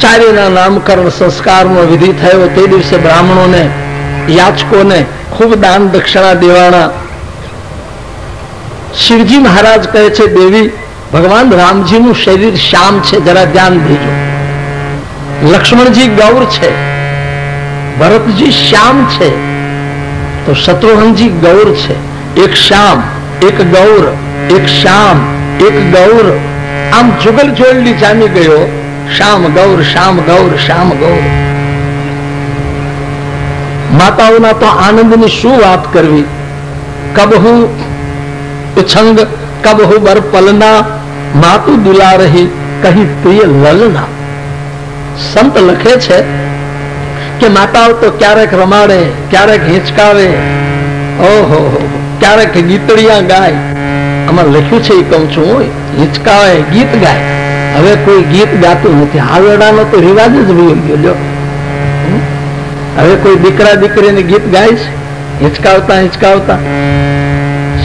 ચારેના નામકરણ સંસ્કારનો વિધિ થયો તે દિવસે બ્રાહ્મણોને યાચકોને ખૂબ દાન દક્ષિણા દેવાના. શિવજી મહારાજ કહે છે દેવી ભગવાન રામજીનું શરીર શ્યામ છે, જરા ધ્યાન દેજો. લક્ષ્મણજી ગૌર છે, ભરતજી શ્યામ છે, તો શત્રુઘ્નજી ગૌર છે. એક શ્યામ એક ગૌર, એક શ્યામ એક ગૌર, આમ જુગલ જોડલી જામી ગયો. શ્યામ ગૌર શ્યામ ગૌર શ્યામ ગૌર. માતાઓના તો આનંદની શું વાત કરવી. કબહુ ઉછંગ કબહુ બર પલના, માતુ દુલારહી કહી પ્રિય લલના. સંત લખે છે કે માતાઓ તો ક્યારેક રમાડે, ક્યારેક હિંચકાવે, ઓહો, ક્યારેક ગીતડિયા ગાય. આમાં લખ્યું છે એ કહું છું, હિંચકાવે ગીત ગાય. હવે કોઈ ગીત ગાતું નથી. હાલડાનો તો રિવાજ જ ભૂલી ગયો. હવે કોઈ દીકરા દીકરીને ગીત ગાય છે હિંચકાવતા હિંચકાવતા?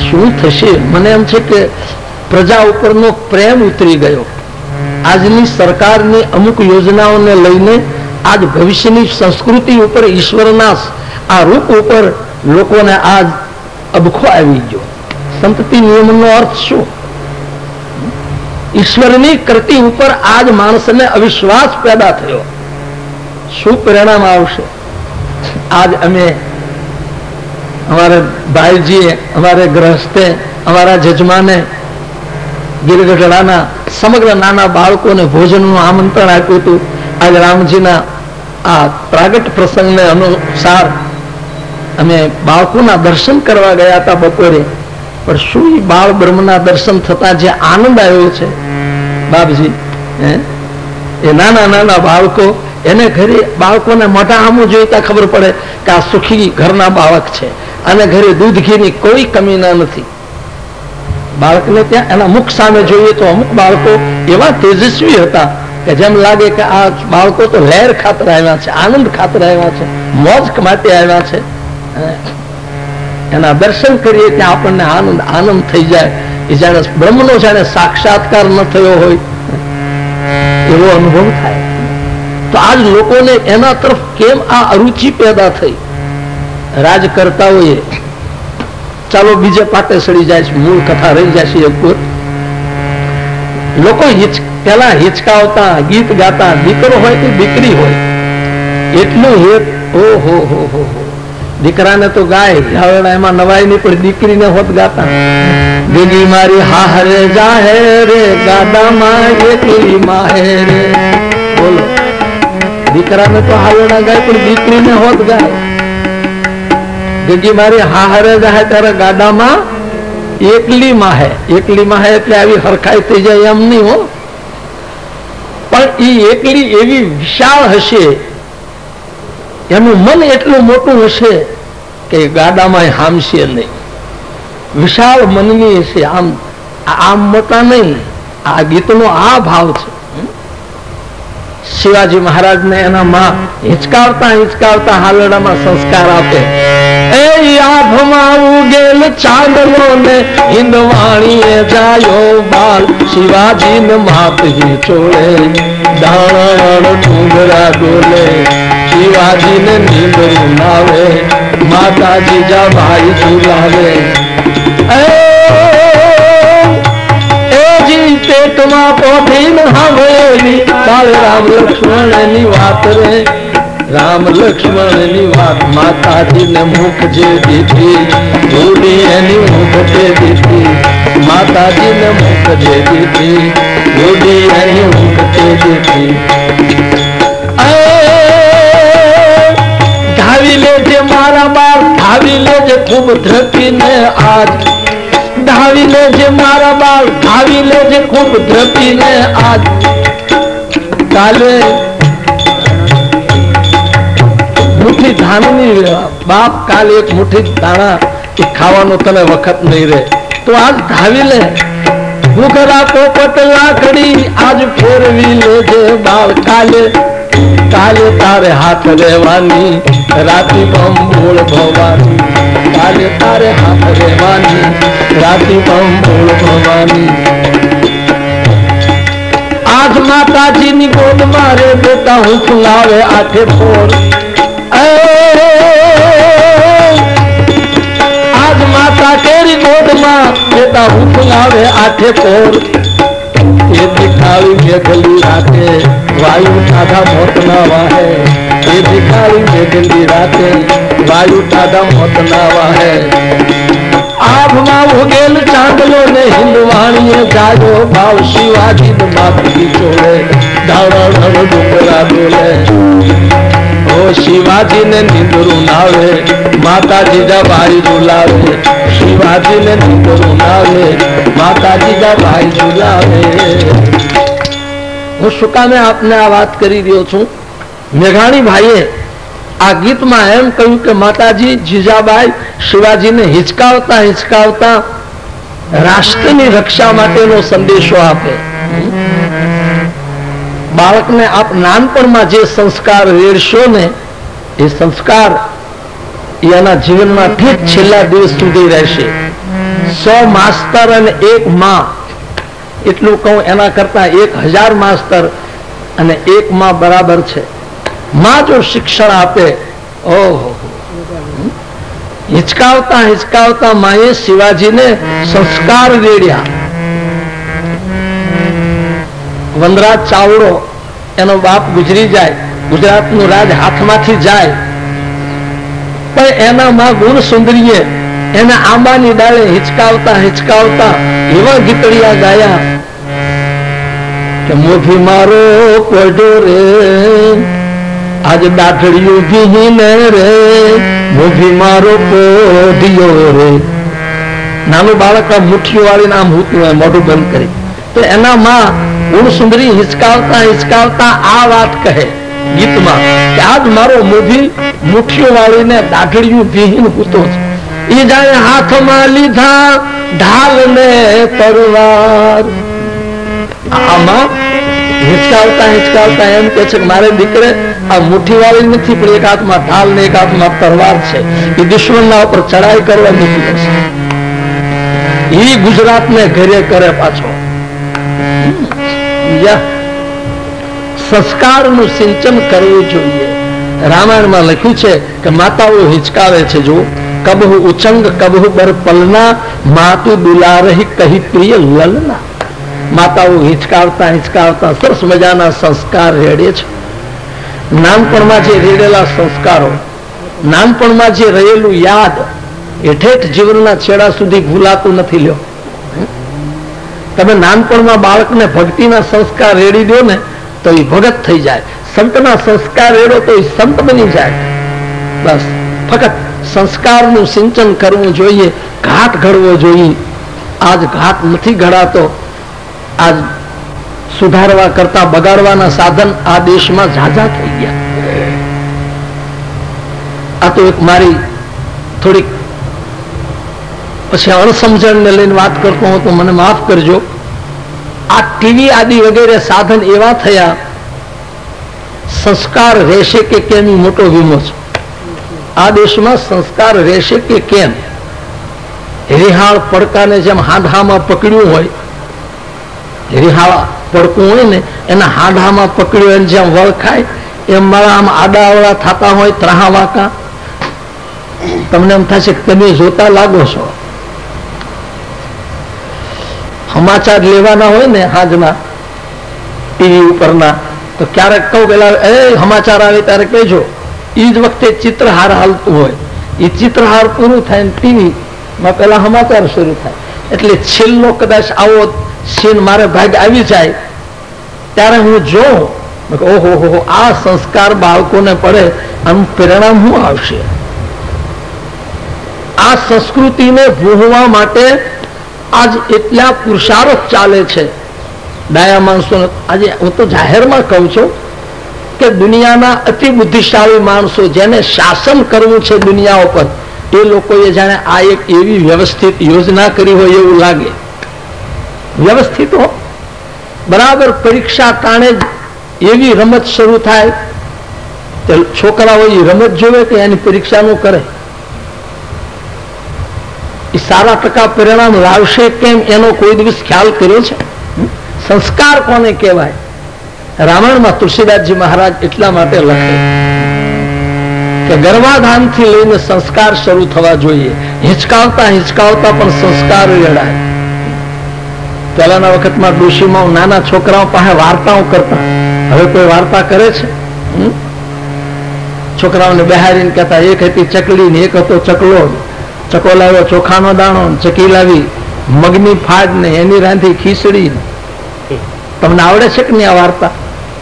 શું થશે? મને એમ છે કે પ્રજા ઉપરનો પ્રેમ ઉતરી ગયો. આજની સરકારની અમુક યોજનાઓને લઈને આજ ભવિષ્યની સંસ્કૃતિ ઉપર, ઈશ્વરના આ રૂપ ઉપર લોકોને આજ અબખો આવી ગયો. સંતતિ નિયમનો અર્થ શું? ઈશ્વરની કૃતિ ઉપર આજ માણસને અવિશ્વાસ પેદા થયો. શું પરિણામ આવશે? આજ અમે અમારે ભાઈજીએ, અમારે ગ્રહસ્થે, અમારા જજમાને ગીરગઢડાના સમગ્ર નાના બાળકોને ભોજનનું આમંત્રણ આપ્યું હતું. આજ રામજીના આ પ્રાગટ પ્રસંગને અનુસાર અમે બાળકોના દર્શન કરવા ગયા હતા બપોરે. પણ શું બાળ બ્રહ્મના દર્શન થતા જે આનંદ આવ્યો છે બાપજી, એ નાના નાના બાળકો, એને ઘરે બાળકોને મોઢા આમું જોઈતા ખબર પડે કે આ સુખી ઘરના બાળક છે અને ઘરે દૂધ ઘીની કોઈ કમી ના નથી. બાળકને ત્યાં એના મુખ સામે જોઈએ તો અમુક બાળકો એવા તેજસ્વી હતા કે જેમ લાગે કે આ બાળકો તો લહેર ખાતર આવ્યા છે, આનંદ ખાતર આવ્યા છે, મોજ માટે આવ્યા છે. એના દર્શન કરીએ ત્યાં આપણને આનંદ આનંદ થઈ જાય. એ જાણે બ્રહ્મનો જાણે સાક્ષાત્કાર ન થયો હોય એવો અનુભવ થાય. તો આજ લોકોને એના તરફ કેમ આ અરુચિ પેદા થઈ? રાજકર્તાઓએ, ચાલો બીજે પાટે સડી જાય છે, મૂળ કથા રહી જાય છે. લોકો પેલા હિચકાવતા, ગીત ગાતા, દીકરો હોય કે દીકરી હોય, એટલું હેત. ઓહો હો હો, દીકરાને તો ગાય, હવે એમાં નવાઈ નહીં, પણ દીકરીને હોત ગાતા. દીદી મારી હારે જાહે રે, ગાડામાં એકલી માહે રે. બોલો, દીકરાને તો હાલડા ગાય, પણ દીકરીને હોત ગાય. દીદી મારી હારે જાહે ત્યારે ગાડામાં એકલી માહે. એકલી માહે એટલે આવી હરખાઈ થઈ જાય એમ નહીં હો, પણ એ એકલી એવી વિશાળ હશે, એનું મન એટલું મોટું હશે કે ગાડામાં હામશે નહીં. વિશાળ મનની હશે, આમ આમ મોટા નહીં. આ ગીતનો આ ભાવ છે. શિવાજી મહારાજને એના માં હિંચકાવતા હિંચકાવતા હાલડામાં સંસ્કાર આપે. એ આભમાં ઉગેલ ચાંદલો ને હિંદવાણીએ જાયો બાલ, શિવાજીને માત હિચોળે દાણ ડુંગરા ડોલે, શિવાજીને નીંદરું નાવે, માતાજી જા ભાઈ ઝુલાવે. પેટમાં પોધીને હવેલી બાળ રામ લક્ષ્મણની વાત રે, રામ લક્ષ્મણની વાત. માતાજીને મુખ જે દીધી, ધૂળી એની મુખ જે દીધી, માતાજીને મુખ જે દીધી, ધૂળી એની મુખ જે દીધી. ધાવી લેજે મારા બાળ, ધાવી લેજે ખૂબ ધ્રતીને આજ, ધાવી લેજે મારા બાળ, ધાવી લેજે ખૂબ ધ્રતીને આજ. કાલે મુઠ્ઠી ધાનની બાપ, કાલે એક મુઠ્ઠી દાણા એ ખાવાનો તને વખત નહીં રહે, તો આજ ધાવી લે. ઘૂઘરા પોપટ લાકડી આજ ફેરવી લેજે બાળ. કાલે કાલે તારે હાથ રહેવાની, રાતી બંબોળ ભવાની. કાલે તારે હાથ રહેવાની, રાતી બંબોળ ભવાની. આજ માતાજીની ગોદ મારે બેટા હું ફુલાવે આઠે પોર આજ માતા કેરી ગોદમાં બેટા હું ફુલાવે આઠે પોર એ ભિખારી મેઘલી રાતે વાયુ ટાઢા મોત ના વાહે એ ભિખારી મેઘલી રાતે વાયુ ટાઢા મોત ના વાહે આભમાં ઉગેલ ચાંદલો ને હિંદવાણીએ જાયો ભાવ શિવાજી ને માથું ચોળે ધાવડા ડુંગરા ડોલે ઓ શિવાજી ને નીંદરું નાવે માતાજી જા ભાઈ ઝુલાવે શિવાજી ને નીંદરું નાવે માતાજી જા ભાઈ ઝુલાવે હું શું કામે આપને આ વાત કરી રહ્યો છું મેઘાણી ભાઈએ આ ગીતમાં એમ કહ્યું કે માતાજી જીજાબાઈ શિવાજીને હિચકાવતા હિચકાવતા રાષ્ટ્રની રક્ષા માટેનો સંદેશો આપે બાળકને આપ નાનપણમાં જે સંસ્કાર રેડશો ને એ સંસ્કાર એના જીવનમાં ઠીક છેલ્લા દિવસ સુધી રહેશે 100 માસ્તર અને 1 માં એટલું કહું એના કરતા 1000 માસ્તર અને 1 માં બરાબર છે માં જો શિક્ષણ આપે ઓહો હિચકાવતા હિચકાવતા માએ શિવાજીને સંસ્કાર રેડ્યા વનરાજ ચાવડો એનો બાપ ગુજરી જાય ગુજરાતનું રાજ હાથમાંથી જાય પણ એના માં ગુણ સુંદરીએ એને આંબાની ડાળે હિચકાવતા હિચકાવતા એવા ગીતડિયા ગાયા કે મોભી મારો કોડો રે આજ દાઢડિયું ભીને રે મોભી મારો કોઢિયો રે નાનું બાળક મુઠ્ઠીઓ વાળીને આમ હૂતું હોય મોઢું બંધ કરી તો એના માં ગુણ સુંદરી હિચકાવતા હિચકાવતા આ વાત કહે ગીતમાં કે આજ મારો મોભી મુઠ્ઠીઓ વાળીને દાઢડિયું ભીહીને હૂતો છે એ જાણે હાથમાં લીધા ઢાલ ને તલવાર આમાં હિચકાવતા હિચકાવતા એમ કે છે કે મારે દીકરે આ મુઠ્ઠી વાળી નથી પણ એક હાથમાં ઢાલ ને એક હાથમાં તલવાર છે એ દુશ્મનના ઉપર ચડાઈ કરવા નીકળે છે એ ગુજરાતને ઘરે કરે પાછો સંસ્કારનું સિંચન કરવું જોઈએ રામાયણમાં લખ્યું છે કે માતાઓ હિચકાવે છે જો કબહુ ઉચંગ કબહુ બર પલના માતુ દુલારહી કહી પ્રિય લલના માતાઓ હિચકાવતા હિચકાવતા સરસ મજાના સંસ્કાર રેડે છે નાનપણમાં જે રેડેલા સંસ્કારો નાનપણમાં જે રહેલું યાદ હેઠેઠ જીવનના છેડા સુધી ભૂલાતું નથી લ્યો તમે નાનપણમાં બાળકને ભક્તિના સંસ્કાર રેડી દો ને તો એ ભગત થઈ જાય સંતના સંસ્કાર રેડો તો એ સંત બની જાય બસ ફક્ત સંસ્કારનું સિંચન કરવું જોઈએ ઘાટ ઘડવો જોઈએ આજ ઘાટ નથી ઘડાતો આજ સુધારવા કરતા બગાડવાના સાધન આ દેશમાં ઝાઝા થઈ ગયા આ તો એક મારી થોડીક પછી અણસમજણને લઈને વાત કરતો હું તો મને માફ કરજો આ ટીવી આદિ વગેરે સાધન એવા થયા સંસ્કાર રહેશે કે કેમ એ મોટો વીમો છે આ દેશમાં સંસ્કાર રહેશે કે કેમ રિહાળ પડકાને જેમ હાંઢામાં પકડ્યું હોય રિહાળ પડકું હોય ને એના હાંઢામાં પકડ્યું હોય જેમ વળખાય એમ મારા આમ આડાવડા થતા હોય ત્રાહા વાકા તમને એમ થશે કે તમે જોતા લાગો છો સમાચાર લેવાના હોય ને હાજના ટીવી ઉપરના તો ક્યારેક કહું પેલા એ સમાચાર આવે ત્યારે કહેજો એ જ વખતે ચિત્રહાર હાલતું હોય એ ચિત્રહાર પૂરું થાય ને ટીવી માં પેલા સમાચાર શરૂ થાય એટલે છેલ્લો કદાચ આવો સીન મારે ભાગ આવી જાય ત્યારે હું જોઉં ઓહો આ સંસ્કાર બાળકોને પડે આનું પરિણામ શું આવશે આ સંસ્કૃતિને ભૂહવા માટે આજ એટલા પુરુષાર્થ ચાલે છે ડાયા માણસો આજે હું તો જાહેરમાં કહું છું કે દુનિયાના અતિ બુદ્ધિશાળી માણસો જેને શાસન કરવું છે દુનિયા ઉપર એ લોકોએ જાણે આ એક એવી વ્યવસ્થિત યોજના કરી હોય એવું લાગે વ્યવસ્થિત હો બરાબર પરીક્ષા ટાણે એવી રમત શરૂ થાય તો છોકરાઓ એ રમત જોવે કે એની પરીક્ષા નું કરે એ સારા ટકા પરિણામ લાવશે કેમ એનો કોઈ દિવસ ખ્યાલ કર્યો છે સંસ્કાર કોને કહેવાય રામાયણમાં તુલસીદાસજી મહારાજ એટલા માટે લખે કે ગર્ભાધાનથી લઈને સંસ્કાર શરૂ થવા જોઈએ. હિંચકાવતા હિંચકાવતા પણ સંસ્કાર રેડાય. પહેલાના વખતમાં ડોશીમાં નાના છોકરાઓ પાસે વાર્તાઓ કરતા, હવે કોઈ વાર્તા કરે છે? છોકરાઓને બહારીને કહેતા, એક હતી ચકલી ને એક હતો ચકલો. ચકો લાવ્યો ચોખાનો દાણો, ચકી લાવી મગની ફાડ ને એની રાંધી ખીચડી. તમને આવડે છે કે નહીં આ વાર્તા?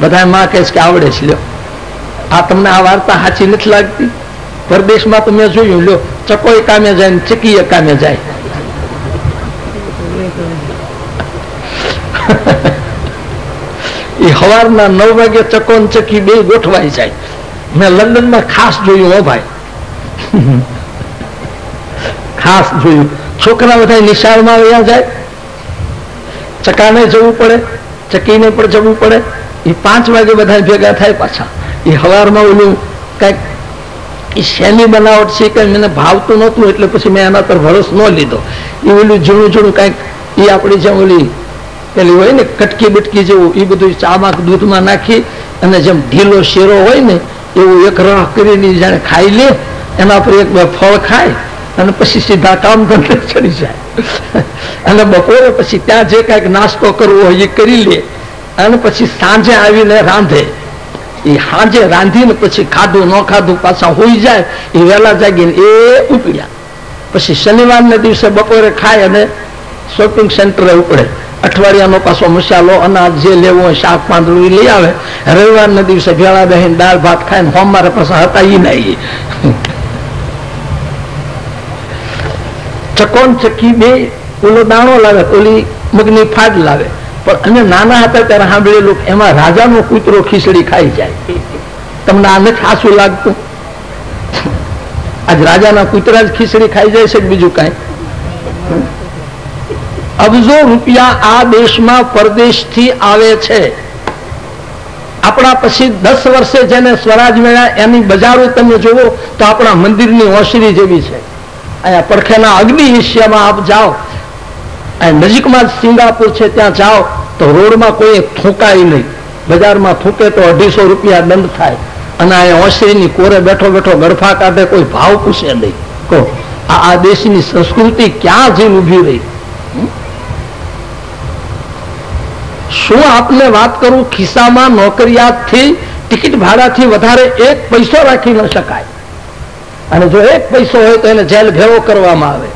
બધા માં કહે છે કે આવડે છે. લ્યો, આ તમને આ વાર્તા સાચી નથી લાગતી? પરદેશમાં તો મેં જોયું, લ્યો ચકો એ કામે જાય ને ચકી એ કામે જાય. એ સવારના 9 વાગે ચકો ને ચકી બે ગોઠવાઈ જાય. મેં લંડનમાં ખાસ જોયું. હો ભાઈ, ખાસ જોયું. છોકરા બધા નિશાળમાં વયા જાય, ચકાને જવું પડે, ચકીને પણ જવું પડે. એ 5 વાગે બધા ભેગા થાય પાછા. એ સવારમાં ઓલું કઈક શેની બનાવટ છે કઈ મને ભાવતું નહોતું, એટલે પછી મેં એના પર ભરોસો ન લીધો. એ ઓલું ઝીણું ઝીણું કઈક એ આપણી જેમ ઓલી પેલી હોય ને કટકી બટકી જેવું, એ બધું ચામાં દૂધમાં નાખી અને જેમ ઢીલો શેરો હોય ને એવું એક રહ કરીને જાણે ખાઈ લે. એના પર એક બે ફળ ખાય અને પછી સીધા કામ ધંધે ચડી જાય. અને બપોરે પછી ત્યાં જે કઈક નાસ્તો કરવો હોય એ કરી લે અને પછી સાંજે આવીને રાંધે. એ સાંજે રાંધીને પછી ખાધું ન ખાધું પાછા હોઈ જાય. એ વહેલા જાગીને એ ઉપડ્યા. પછી શનિવારના દિવસે બપોરે ખાય અને શોપિંગ સેન્ટરે ઉપડે. અઠવાડિયાનો પાછો મસાલો અનાજ જે લેવું હોય શાક પાંદડું લઈ આવે. રવિવારના દિવસે ભેળા બેહીને દાળ ભાત ખાઈને સોમવારે પાછા હતા ઈ નહીં. ચકોન ચકી બે ઓલો દાણો લાવે, ઓલી મગની ફાડ લાવે. પણ અમે નાના હતા ત્યારે સાંભળેલું એમાં રાજાનો કૂતરો ખીચડી ખાઈ જાય. તમને આ નથી આસું લાગતું? આજ રાજાના કૂતરા જ ખીચડી ખાઈ જાય છે કે બીજું કાંઈ? અબજો રૂપિયા આ દેશમાં પરદેશથી આવે છે. આપણા પછી 10 વર્ષે જેને સ્વરાજ મળ્યા એની બજારો તમે જુઓ તો આપણા મંદિરની ઓસરી જેવી છે. અહીંયા પડખેના અગ્નિ હિસ્સામાં આપ જાઓ, નજીકમાં જ સિંગાપુર છે, ત્યાં જાઓ તો રોડમાં કોઈ થૂંકાય નહીં. બજારમાં થૂકે તો 250 રૂપિયા દંડ થાય. અને અહીંયા ઓસરીની કોરે બેઠો બેઠો ગડફા કાઢે, કોઈ ભાવ પૂછે નહીં. કહો આ દેશની સંસ્કૃતિ ક્યાં જઈને ઉભી રહી? શું આપને વાત કરું, ખિસ્સામાં નોકરિયાતથી ટિકિટ ભાડાથી વધારે 1 પૈસો રાખી ન શકાય. અને જો 1 પૈસો હોય તો એને જેલ ભેગો કરવામાં આવે.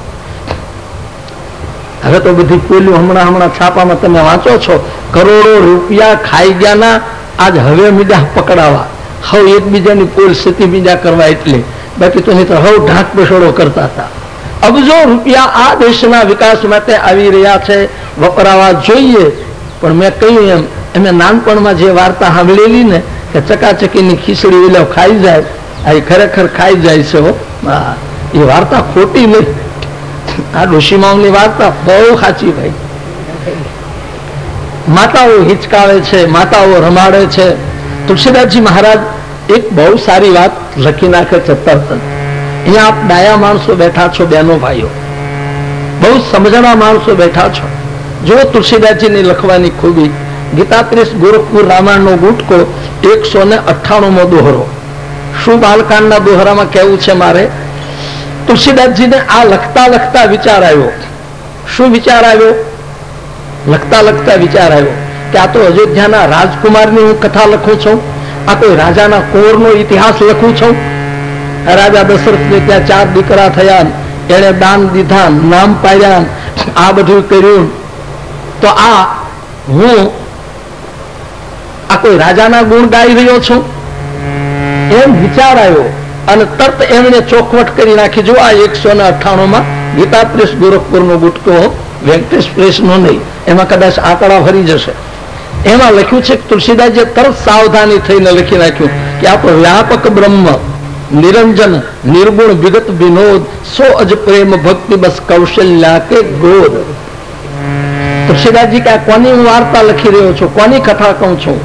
હવે તો બધી પોલીઓ હમણાં છાપામાં તમે વાંચો છો, કરોડો રૂપિયા ખાઈ ગયાના આજ હવે મીડા પકડાવા. હવે એકબીજાની પોલ સ્થિતિ બીજા કરવા એટલે, બાકી તો નહીં તો હવે ઢાંક બેસોડો કરતા હતા. અબજો રૂપિયા આ દેશના વિકાસ માટે આવી રહ્યા છે, વપરાવા જોઈએ. પણ મેં કહ્યું એમ, અમે નાનપણમાં જે વાર્તા સાંભળેલી ને કે ચકાચકીની ખીચડી ઓલા ખાઈ જાય, આ ખરેખર ખાઈ જાય છે. એ વાર્તા ખોટી નહીં. આ ડોશીમાઓની વાર્તા બહુ સાચી ભાઈ. માતાઓ હિચકાવે છે, માતાઓ રમાડે છે. તુલસીદાસજી મહારાજ એક બહુ સારી વાત લખી નાખે છે તરત. અહીંયા આપ ડાયા માણસો બેઠા છો, બહેનો ભાઈઓ, બહુ સમજણા માણસો બેઠા છો. જો તુલસીદાસજીની લખવાની ખૂબી. ગીતાત્રીસ ગોરખપુર રામાયણનો ગુટકો 198મો દોહરો. શું બાલકાંડના દોહરામાં કહેવું છે મારે? તુલસીદાસજીને આ લખતા લખતા વિચાર આવ્યો. શું વિચાર આવ્યો? લખતા લખતા વિચાર આવ્યો કે આ તો અયોધ્યાના રાજકુમારની હું કથા લખું છું, આ કોઈ રાજાના કુંવરનો ઇતિહાસ લખું છું. રાજા દશરથને ત્યાં 4 દીકરા થયા, એને દાન દીધા, નામ પાડ્યા, આ બધું કર્યું. તો આ હું આ કોઈ રાજાના ગુણ ગાઈ રહ્યો છું એમ વિચાર આવ્યો. અને તરત એમણે ચોખવટ કરી નાખી. જો આ 198માં ગીતાત્રીસ ગોરખપુરનો ગુટકો, વેંકટેશ પ્રેસનો નહીં, એમાં કદાચ આંકડા ફરી જશે. એમાં લખ્યું છે કે તુલસીદાસજીએ તરત સાવધાની થઈને લખી નાખ્યું કે આ વ્યાપક બ્રહ્મ નિરંજન નિર્ગુણ વિગત વિનોદ સો અજ પ્રેમ ભક્તિ બસ કૌશલ્યા કે ગોદ. તુલસીદાસજી કે આ કોની હું વાર્તા લખી રહ્યો છું, કોની કથા કહું છું?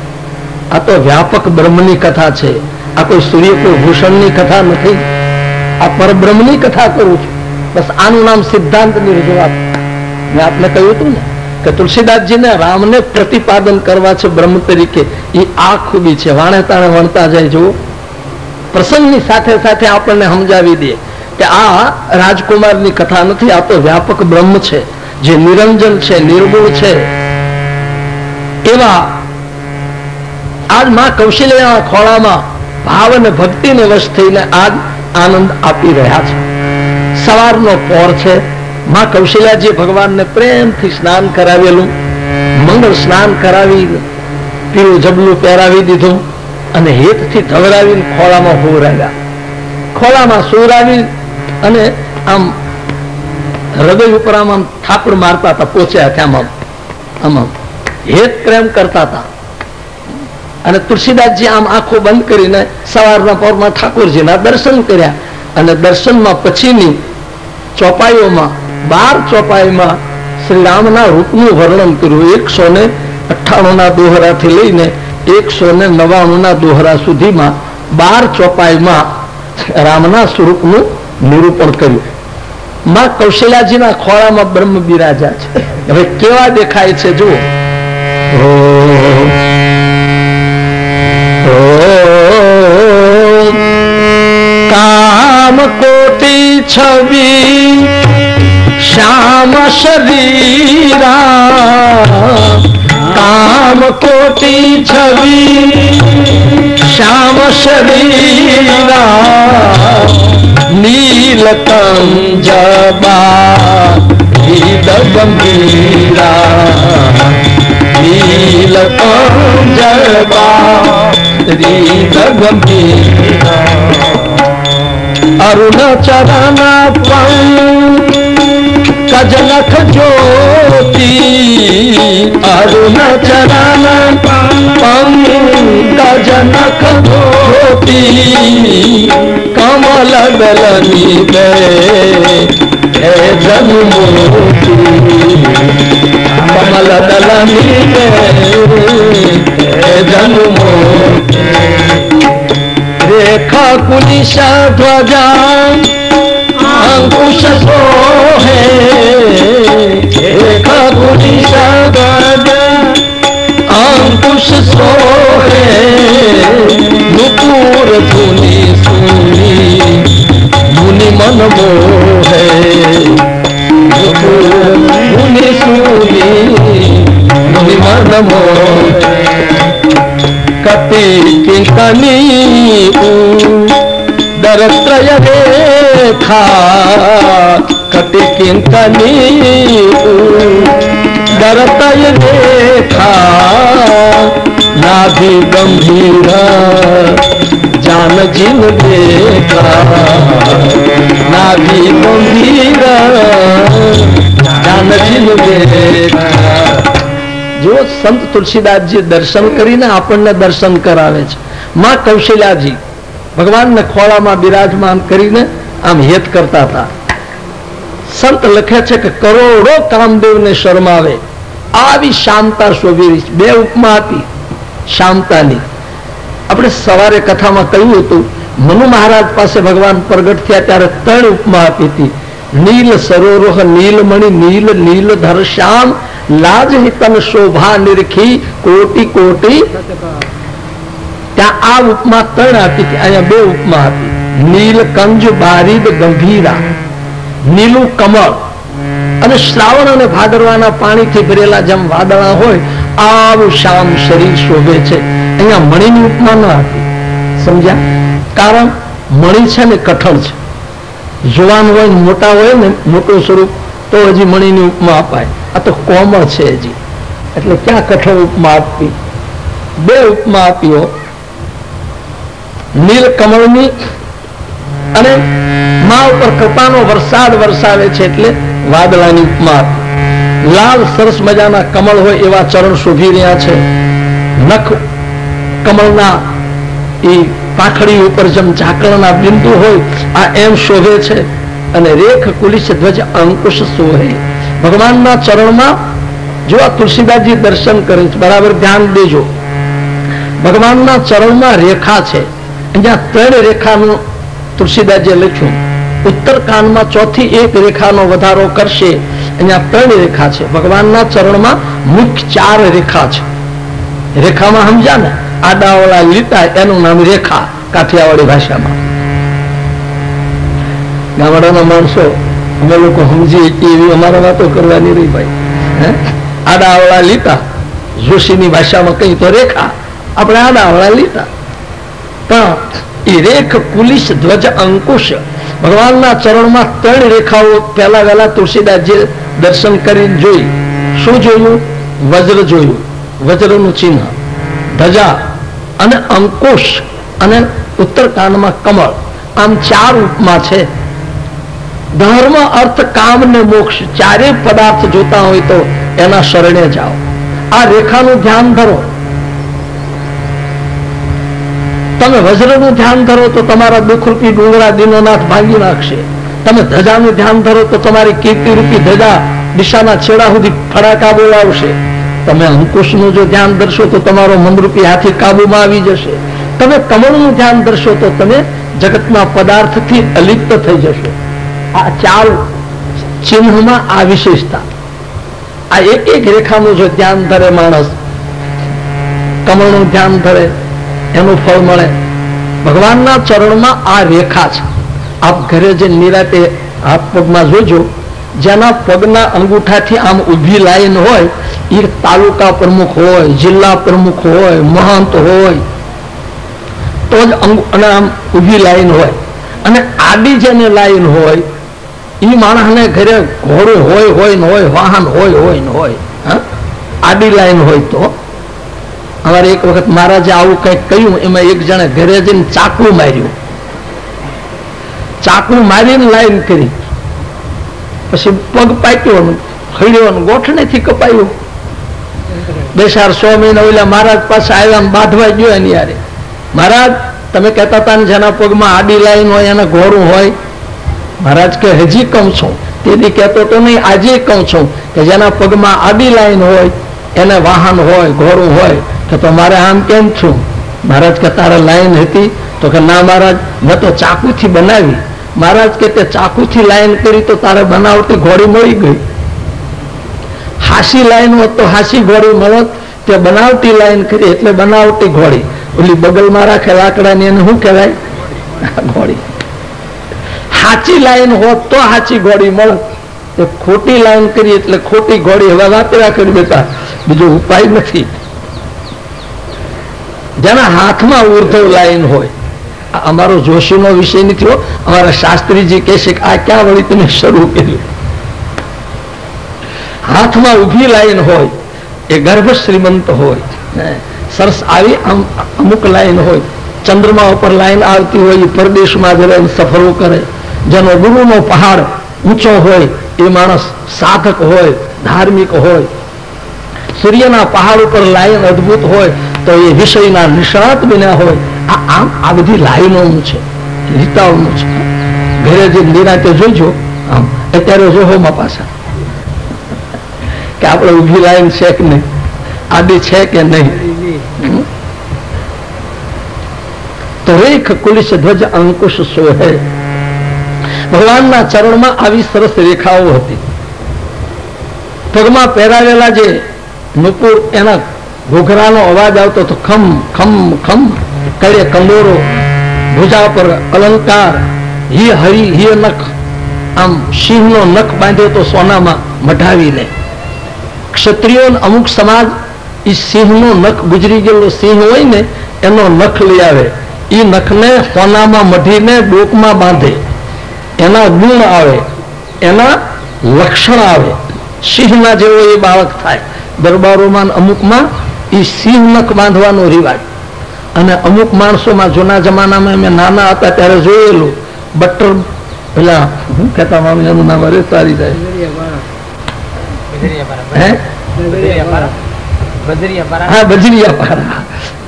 આ તો વ્યાપક બ્રહ્મની કથા છે. આ કોઈ સૂર્યભૂષણની કથા નથી, આ પરબ્રહ્મની કથા કરું છું. બસ આનું નામ સિદ્ધાંતની રજૂઆત. મેં આપને કહ્યું હતું ને કે તુલસીદાસજીને રામને પ્રતિપાદન કરવા છે બ્રહ્મ તરીકે, એ આ ખૂબી છે. વાણે તાણે વણતા જાય. જુઓ, પ્રસંગની સાથે સાથે આપણને સમજાવી દે કે આ રાજકુમારની કથા નથી, આ તો વ્યાપક બ્રહ્મ છે, જે નિરંજન છે, નિર્ગુણ છે. એવા આજ માં કૌશલ્યાના ખોળામાં ભાવ અને ભક્તિને વશ થઈને આજ આનંદ આપી રહ્યા છે. સવારનો પોર છે. માં કૌશલ્યાજી ભગવાનને પ્રેમથી સ્નાન કરાવેલું, મંગળ સ્નાન કરાવી, પીળું જબલું પહેરાવી દીધું અને હેતથી ધવરાવીને ખોળામાં હુવરાવ્યા. ખોળામાં સુવરાવી અને આમ હૃદય ઉપર આમ થાપડ મારતા હતા, પોચ્યા ત્યાં આમ હેત પ્રેમ કરતા હતા. અને તુલસીદાસજી આમ આંખો બંધ કરીને સવારના પહોરમાં ઠાકોરજીના દર્શન કર્યા. અને દર્શનમાં પછીની ચોપાઈઓમાં 12 ચોપાઈમાં શ્રી રામના રૂપનું વર્ણન કર્યું. 198 દોહરાથી લઈને 199 દોહરા સુધીમાં 12 ચોપાઈમાં રામના સ્વરૂપનું નિરૂપણ કર્યું. માં કૌશલ્યાજીના ખોળામાં બ્રહ્મ બિરાજા છે. હવે કેવા દેખાય છે જુઓ. કામ કોટી છવી શ્યામ શરીરા, કામ કોટી છવી શ્યામ શરીરા, નીલકંજ બાદ ગંભીરા, નીલકંજ બાદ ગંભીરા, અરુણ ચરણ કજનખ જ્યોતિ, અરુણ ચરણ કજનખ જ્યોતિ, કમલ દલની દે હે જન્મોતિ, કમલ દલની દે હે જન્મોતિ, રેખા કુલિશ ધ્વજા अंकुश सोहे, रेखा कुलिश ध्वजा अंकुश सोहे, नुपुर धुनि सुनी मुनि मन मोहे, नुपुर धुनि सुनी मुनि मन मोहे, कपि किंकनी दरत्रय रेखा, कटि किंकनी दरत्रय रेखा, नाभि गंभीर जान जिन देखा, नाभि गंभीर जान जिन देखा. જો સંત તુલસીદાસજી દર્શન કરીને આપણને દર્શન કરાવે છે. માં કૌશલ્યાજી ભગવાનને ખોળામાં બિરાજમાન કરીને આમ હેત કરતા હતા. સંત લખે છે કે કરોડો કામદેવને શરમાવે આવી શાંતા શોભી. 2 ઉપમા આપી શાંતાની. આપણે સવારે કથામાં કહ્યું હતું, મનુ મહારાજ પાસે ભગવાન પ્રગટ થયા ત્યારે 3 ઉપમા આપી હતી. નીલ સરોરોહ નીલમણિ, નીલ નીલધર શ્યામ, લાજ તન શોભા નિરખી કોટી કોટી. ત્યાં આ ઉપમા 3 આપી હતી, અહીંયા 2 ઉપમા આપી. નીલકંજ બારીદ ગંભીરા, નીલું કમળ અને શ્રાવણ અને ભાદરવાના પાણીથી ભરેલા જેમ વાદળા હોય આવું શ્યામ શરીર શોભે છે. અહીંયા મણીની ઉપમા ન આપી. સમજ્યા? કારણ મણી છે ને કઠણ છે. જુવાન હોય મોટા હોય ને મોટું સ્વરૂપ તો હજી મણીની ઉપમા અપાય. આ તો કોમળ છે હજી, એટલે ક્યાં કઠણ ઉપમા આપવી. 2 ઉપમા આપીઓ, નીલ કમળની અને મા ઉપર કૃપાનો વરસાદ વરસાવે છે એટલે વાદળાની ઉપમા આપી. લાલ સરસ મજાના કમળ હોય એવા ચરણ શોભી રહ્યા છે. નખ કમળના એ પાંખડી ઉપર જેમ ઝાકળના બિંદુ હોય આ એમ શોભે છે. અને રેખ કુલિશ ધ્વજ અંકુશ સોહે. ભગવાનના ચરણમાં જો આ તુલસીદાસજી દર્શન કરે છે, બરાબર ધ્યાન દેજો. ભગવાનના ચરણમાં રેખા છે. અહીંયા 3 રેખાનું તુલસીદાસજીએ લખ્યું. ઉત્તર કાનમાં ચોથી 1 રેખાનો વધારો કરશે અહીંયા 3 રેખા છે. ભગવાનના ચરણમાં મુખ્ય 4 રેખા છે. રેખામાં સમજ્યા ને, આડાવાળા લીટા એનું નામ રેખા કાઠિયાવાડી ભાષામાં. ગામડાના માણસો અમે લોકો સમજીએ કે એવી અમારા વાતો કરવાની રહી ભાઈ. આડાવાળા લીટા, જોશીની ભાષામાં કઈ તો રેખા, આપણે આડાવાળા લીટા. પણ એ રેખ કુલિશ ધ્વજ અંકુશ, ભગવાનના ચરણમાં 3 રેખાઓ પહેલા વહેલા તુલસીદાસજી દર્શન કરીને જોઈ. શું જોયું? વજ્ર જોયું, વજ્રનું ચિહ્ન, ધજા અને અંકુશ અને ઉત્તરકાંડમાં કમળ. આમ 4 ઉપમા છે. ધર્મ, અર્થ, કામ ને મોક્ષ 4 પદાર્થ જોતા હોય તો એના શરણે જાઓ. આ રેખાનું ધ્યાન ધરો. તમે વજ્રનું ધ્યાન ધરો તો તમારા દુઃખરૂપી ડુંગરા દીનોનાથ ભાંગી નાખશે. તમે ધજાનું ધ્યાન ધરો તો તમારી કીર્તિરૂપી ધજા દિશાના છેડા સુધી ફડાકા બોલાવશે. તમે અંકુશનું જો ધ્યાન ધરશો તો તમારો મનરૂપી હાથી કાબુમાં આવી જશે. તમે કમળનું ધ્યાન ધરશો તો તમે જગતના પદાર્થથી અલિપ્ત થઈ જશો. આ 4 ચિહ્નમાં આ વિશેષતા. આ એક રેખાનું જો ધ્યાન ધરે માણસ, કમળનું ધ્યાન ધરે, એનું ફળ મળે. ભગવાનના ચરણમાં આ રેખા છે. આપ ઘરે જે નિરાતે હાથ પગમાં જોજો, જેના પગના અંગૂઠાથી આમ ઊભી લાઈન હોય એ તાલુકા પ્રમુખ હોય, જિલ્લા પ્રમુખ હોય, મહંત હોય તો જ અને આમ ઊભી લાઈન હોય. અને આડી જેને લાઈન હોય એ માણસને ઘરે ઘોડું હોય ને હોય, વાહન હોય ને હોય. આડી લાઈન હોય તો અમારે એક વખત મહારાજે આવું કંઈક કહ્યું, એમાં એક જણે ઘરે જઈને ચાકુ માર્યું. ચાકુ મારીને લાઈન કરી, પછી પગ પાક્યો, હળ્યો, ગોઠણેથી કપાયું. 2-6 મહિના ઓલા મહારાજ પાસે આવ્યા, બાંધવા ગયો એની યારે. મહારાજ તમે કહેતા હતા ને જેના પગમાં આડી લાઈન હોય એને ઘોડું હોય. મહારાજ કે હજી કહું છું, તેથી કહેતો તો નહીં, આજે કહું છું કે જેના પગમાં આડી લાઈન હોય એને વાહન હોય, ઘોડું હોય. તો મારે આમ કેમ છું? મહારાજ કે તારે લાઈન હતી? તો કે ના મહારાજ, મેં તો ચાકુથી બનાવી. મહારાજ કે તે ચાકુથી લાઈન કરી તો તારે બનાવટી ઘોડી મળી ગઈ. હાસી લાઈન હોત તો હાસી ઘોડી મળત, તે બનાવટી લાઈન કરી એટલે બનાવટી ઘોડી. ઓલી બગલમાં રાખે લાકડાની એને શું કહેવાય? ઘોડી. હાચી લાઈન હોત તો હાચી ઘોડી મળત, તે ખોટી લાઈન કરી એટલે ખોટી ઘોડી. હવે વાપરા કરી બેટા, બીજો ઉપાય નથી. જેના હાથમાં ઉર્ધ્વ લાઈન હોય, અમારો જોશીનો વિષય નથી. અમારા શાસ્ત્રીજી કહે છે કે આ ક્યાં વળી તમે શરૂ કર્યું? હાથમાં ઉભી લાઈન હોય એ ગર્ભ શ્રીમંત હોય. સરસ આવી અમુક લાઈન હોય. ચંદ્રમા ઉપર લાઈન આવતી હોય એ પરદેશમાં જઈને સફરો કરે. જેનો ગુરુનો પહાડ ઊંચો હોય એ માણસ સાધક હોય, ધાર્મિક હોય. સૂર્યના પહાડ ઉપર લાઈન અદભુત હોય તો એ વિષયના નિષ્ણાત બન્યા હોય. આ બધી લાઈનોનું છે, રીતાઓનું છે. ઘરે જે નિરાતે જોઈજો. આમ અત્યારે જોહોમાં પાછા કે આપણે ઊભી લાઈન છે કે નહીં, આડી છે કે નહીં. તો રેખ કુલિશ ધ્વજ અંકુશ સોહે. ભગવાનના ચરણમાં આવી સરસ રેખાઓ હતી. પગમાં પહેરાવેલા જે નુપુર, એના ઘોઘરાનો અવાજ આવતો તો ખમ ખમ ખમ કરે. કંદોરો, ભુજા પર અલંકાર, હિય હરી હિય નખ. આમ સિંહનો નખ બાંધ્યો તો સોનામાં મઢાવીને. ક્ષત્રિયો અમુક સમાજ એ સિંહનો નખ, ગુજરી ગયેલો સિંહ હોય ને એનો નખ લઈ આવે. એ નખને સોનામાં મઢીને ડોકમાં બાંધે. એના ગુણ આવે, એના લક્ષણ આવે. સિંહના જેવો એ બાળક થાય. દરબારોમાં અમુકમાં એ સિંહ નખ બાંધવાનો રિવાજ. અને અમુક માણસોમાં જૂના જમાનામાં અમે નાના હતા ત્યારે જોયેલું, બટર પેલા શું કહેતા મામી એનું નામ અરે તારી જાય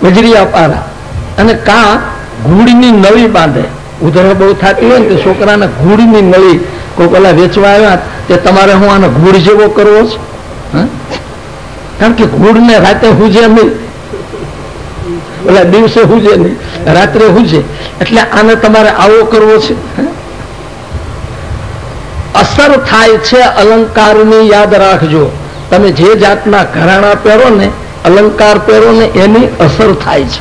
બજરિયા પારા. અને કા ઘૂડીની નળી બાંધે. ઉધર બહુ થતી હોય ને તે છોકરાને ઘૂડીની નળી કોઈ પેલા વેચવા આવ્યા તે તમારે હું આને ઘૂડ જેવો કરવો છે? કારણ કે ઘૂડને રાતે હુજે નહીં, ઓલા દિવસે હુજે નહીં, રાત્રે હુજે. એટલે આને તમારે આવો કરવો છે. અસલ અસર થાય છે અલંકારની યાદ રાખજો. તમે જે જાતના ઘરાણા પહેરો ને, અલંકાર પહેરો ને, એની અસર થાય છે.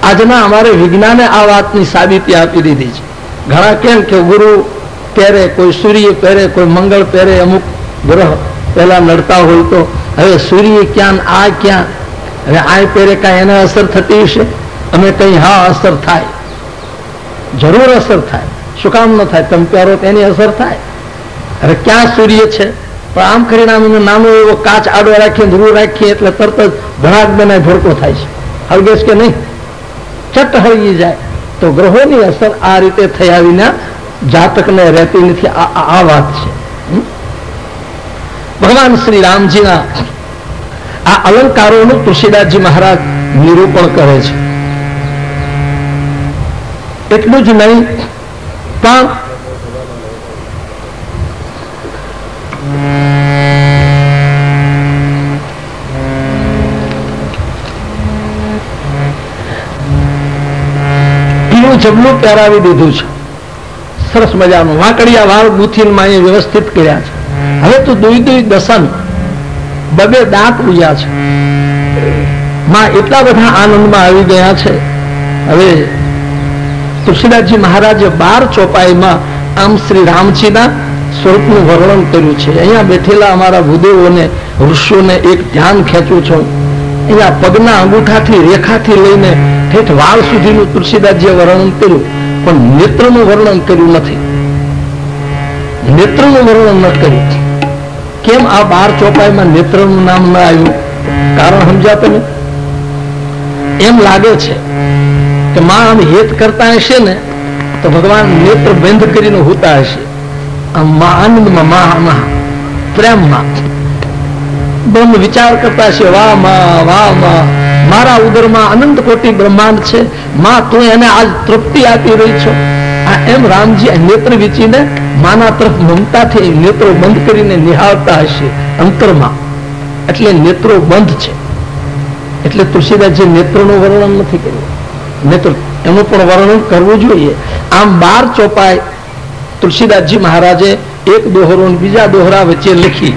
આજના અમારે વિજ્ઞાને આ વાતની સાબિતી આપી દીધી છે. ઘણા કેમ કે ગુરુ પહેરે, કોઈ સૂર્ય પહેરે, કોઈ મંગળ પહેરે, અમુક ગ્રહ પહેલા નડતા હોય તો હવે સૂર્ય ક્યાં, આ ક્યાં, હવે આ પહેરે કાંઈ એને અસર થતી હશે? અમે કઈ હા અસર થાય, જરૂર અસર થાય. શું કામ ન થાય? તમે પહેરો તો એની અસર થાય. હવે ક્યાં સૂર્ય છે? પણ આમ કરીને આમ નાનો એવો કાચ આડો રાખીએ, ધ્રુવ રાખીએ એટલે તરત જ ભડાક બનાય ભડકો થાય છે. હળગેશ કે નહીં? ચટ હળગી જાય. તો ગ્રહોની અસર આ રીતે થઈ આવીને જાતકને રહેતી નથી. આ વાત છે. ભગવાન શ્રી રામજીના આ અલંકારોનું તુલસીદાસજી મહારાજ નિરૂપણ કરે છે. એટલું જ નહીં, પણ પીળું જબલું પહેરાવી દીધું છે, સરસ મજાનું. વાંકડિયા વાળ ગુથીને માં વ્યવસ્થિત કર્યા છે. હવે તો દુઈ દસન, બબે દાંત ઉજ્યા છે. માં એટલા બધા આનંદમાં આવી ગયા છે. હવે તુલસીદાસજી મહારાજે 12 ચોપાઈમાં આમ શ્રી રામજીના સ્વરૂપનું વર્ણન કર્યું છે. અહીંયા બેઠેલા અમારા ભૂદેવોને, ઋષિઓને એક ધ્યાન ખેંચું છું. અહીંયા પગના અંગૂઠાથી, રેખાથી લઈને ઠેઠ વાળ સુધીનું તુલસીદાસજીએ વર્ણન કર્યું, પણ નેત્રનું વર્ણન કર્યું નથી. નેત્રનું વર્ણન ન કર્યું. કેમ આ 12 ચોપાઈમાં નેત્રનું નામ ન આવ્યું? કારણ સમજ્યા તમે? એમ લાગે છે કે માં આમ હેત કરતા હશે ને તો ભગવાન નેત્ર બંધ કરીને હોતા હશે. આમ આનંદમાં, માં પ્રેમમાં બ્રહ્મ વિચાર કરતા હશે, વાહ માં, વાહ માં, મારા ઉદરમાં અનંત કોટી બ્રહ્માંડ છે, માં તું એને આજ તૃપ્તિ આપી રહી છો. આ એમ રામજી નેત્ર વીચીને માના તરફ મમતાથી નેત્રો બંધ કરીને નિહાળતા હશે અંતરમાં. એટલે નેત્રો બંધ છે. એટલે તુલસીદાસજી નેત્રનું વર્ણન નથી કર્યું. નેત્ર એનું પણ વર્ણન કરવું જોઈએ. આમ 12 ચોપાઈ તુલસીદાસજી મહારાજે એક દોહરો બીજા દોહરા વચ્ચે લખી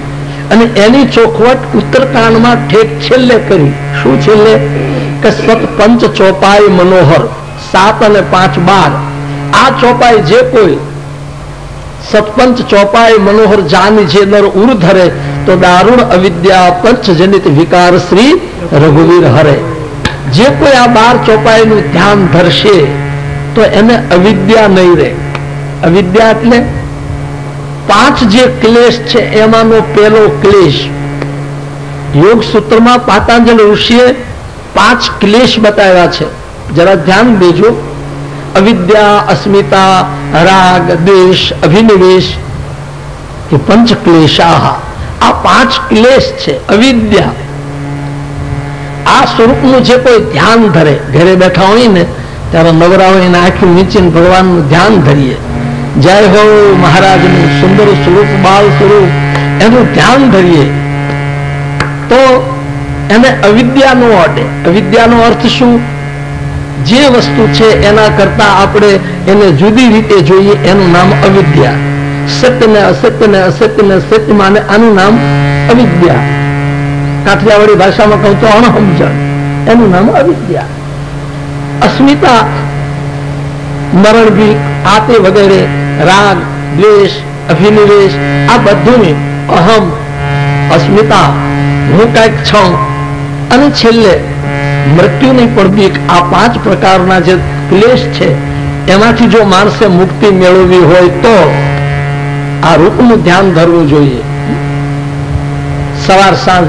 અને એની ચોખવટ ઉત્તરકાંડમાં ઠેક છેલ્લે કરી. શું છેલ્લે? કે સતપંચ ચોપાઈ મનોહર, 7 અને 5 12. આ ચોપાઈ જે કોઈ સતપંચ ચોપાઈ મનોહર જાની જે નર ઉર ધરે તો દારૂણ અવિદ્યા પંચ જનિત વિકાર શ્રી રઘુવીર હરે. જે કોઈ આ 12 ચોપાઈ નું ધ્યાન ધરશે તો એને અવિદ્યા નહીં રહે. અવિદ્યા એટલે 5 જે ક્લેશ છે એમાંનો પહેલો ક્લેશ. યોગ સૂત્રમાં પાતાંજલ ઋષિએ 5 ક્લેશ બતાવ્યા છે. જરા ધ્યાન દેજો. અવિદ્યા, અસ્મિતા, રાગ, દ્વેષ, અભિનિવેશ, એ 5 ક્લેશાહ. આ 5 ક્લેશ છે અવિદ્યા. આ સ્વરૂપનું જે કોઈ ધ્યાન ધરે, ઘરે બેઠા હોય ને ત્યારે નવરા હોય એને આંખી નીચીને ભગવાનનું ધ્યાન ધરીએ, જય હો મહારાજનું સુંદર સ્વરૂપ, બાળ સ્વરૂપ, એનું ધ્યાન ધરીએ તો એને અવિદ્યા નો અડે. અવિદ્યાનો અર્થ શું? જે વસ્તુ છે એના કરતા આપણે એને જુદી રીતે જોઈએ, એનું નામ અવિદ્યા. સત્યને અસત્યને, અસત્યને સત્ય માને, આનું નામ અવિદ્યા. કાઠિયાવાડી ભાષામાં કહું તો અણસમજણ, એનું નામ અવિદ્યા. અસ્મિતા, મરણ ભીખ, આતે વગેરે, રાગ, દ્વેષ, અભિનિવેશ, આ બધું અહમ, અસ્મિતા, હું કઈક છું. અને છેલ્લે મૃત્યુની પણ બીક. આ 5 પ્રકારના જે ક્લેશ છે એમાંથી જો માણસે મુક્તિ મેળવવી હોય તો આ રૂપનું ધ્યાન ધરવું જોઈએ. સવાર સાંજ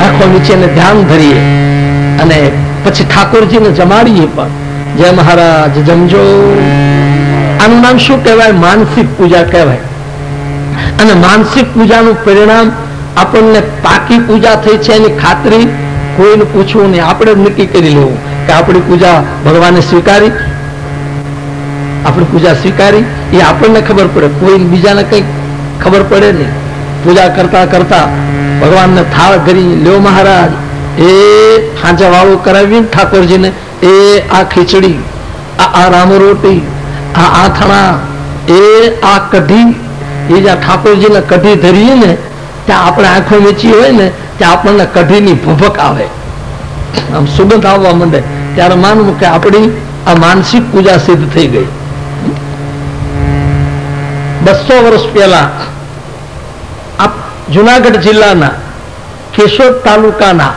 આંખો નીચેને ધ્યાન ધરીએ અને પછી ઠાકોરજીને જમાડીએ પણ. જય મહારાજ, જમજો. આનું નામ શું કહેવાય? માનસિક પૂજા કહેવાય. અને માનસિક પૂજાનું પરિણામ આપણને પાકી પૂજા થઈ છે એની ખાતરી કોઈને પૂછવું નહીં. આપણે નક્કી કરી લેવું કે આપણી પૂજા ભગવાને સ્વીકારી, આપણી પૂજા સ્વીકારી. એ આપણને ખબર પડે, કોઈ બીજાને કઈ ખબર પડે નહીં. પૂજા કરતા કરતા ભગવાનને થાળ કરી લ્યો મહારાજ, એ ખાંચા વાળું કરાવીને ઠાકોરજીને, એ આ ખીચડી, આ રામ રોટી, આ આથણા, એ આ કઢી, એ જ્યાં ઠાકોરજીને કઢી ધરીએ ને ત્યાં આપણે આંખો મીચી હોય ને ત્યાં આપણને કઢીની ભભક આવે, આમ સુગંધ આવવા માંડે, ત્યારે માનવું કે આપણી આ માનસિક પૂજા સિદ્ધ થઈ ગઈ. 200 વર્ષ પહેલા આ જુનાગઢ જિલ્લાના કેશોદ તાલુકાના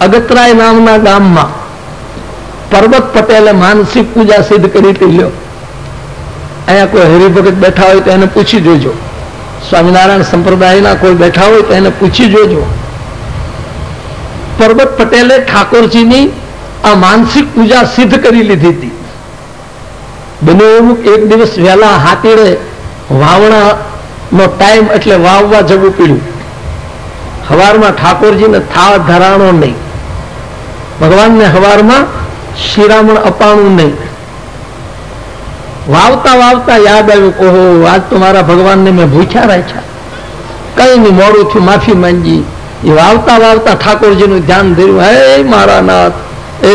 અગતરાય નામના ગામમાં પરબત પટેલે માનસિક પૂજા સિદ્ધ કરી હતી. લ્યો, અહીંયા કોઈ હરિભગત બેઠા હોય તો એને પૂછી જોજો, સ્વામિનારાયણ સંપ્રદાયના કોઈ બેઠા હોય તો એને પૂછી જોજો. પરબત પટેલે ઠાકોરજીની આ માનસિક પૂજા સિદ્ધ કરી લીધી હતી. બને એવું એક દિવસ વહેલા હાથીડે વાવણા નો ટાઈમ એટલે વાવવા જવું પડ્યું. હવારમાં ઠાકોરજીને થાળ ધરાણો નહીં, ભગવાનને હવારમાં શિરામણ અપાણું નહીં. વાવતા વાવતા યાદ આવ્યું, ઓહો આજ તો મારા ભગવાનને મેં ભૂખ્યા રાખ્યા, કઈ નહીં, મોડું થયું, માફી માંગી. એ વાવતા વાવતા ઠાકોરજીનું ધ્યાન ધર્યું, હે મારા નાથ, એ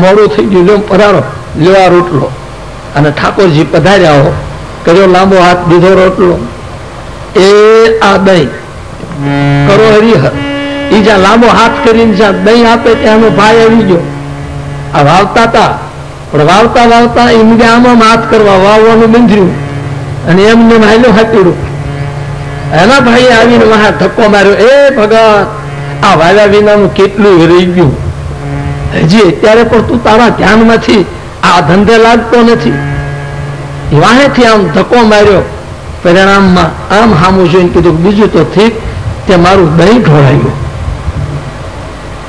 મોડું થઈ ગયું, લ્યો પધારો, લ્યો આ રોટલો. અને ઠાકોરજી પધાર્યા હો, કર્યો લાંબો હાથ, દીધો રોટલો, એ આ દહીં કરો હરિહર. એ જ્યાં લાંબો હાથ કરીને જ્યાં દહીં આપે ત્યાંનો ભાઈ આવી ગયો. આ વાવતા હતા પણ વાવતા વાવતા એમ આમાં હાથ કરવા વાવવાનું બંધ્યું અને એમને હાલ્યો હાથીડું. એના ભાઈ આવીને મહા ધક્કો માર્યો, એ ભગત આ વાવ્યા વિનાનું કેટલું રહી ગયું, હજી અત્યારે પણ તું તારા ધ્યાનમાંથી આ ધંધે લાગતો નથી. વાહેથી આમ ધક્કો માર્યો. પરિણામમાં આમ સામું જોઈને કીધું, બીજું તો ઠીક, તે મારું દહીં ઢોળાયું.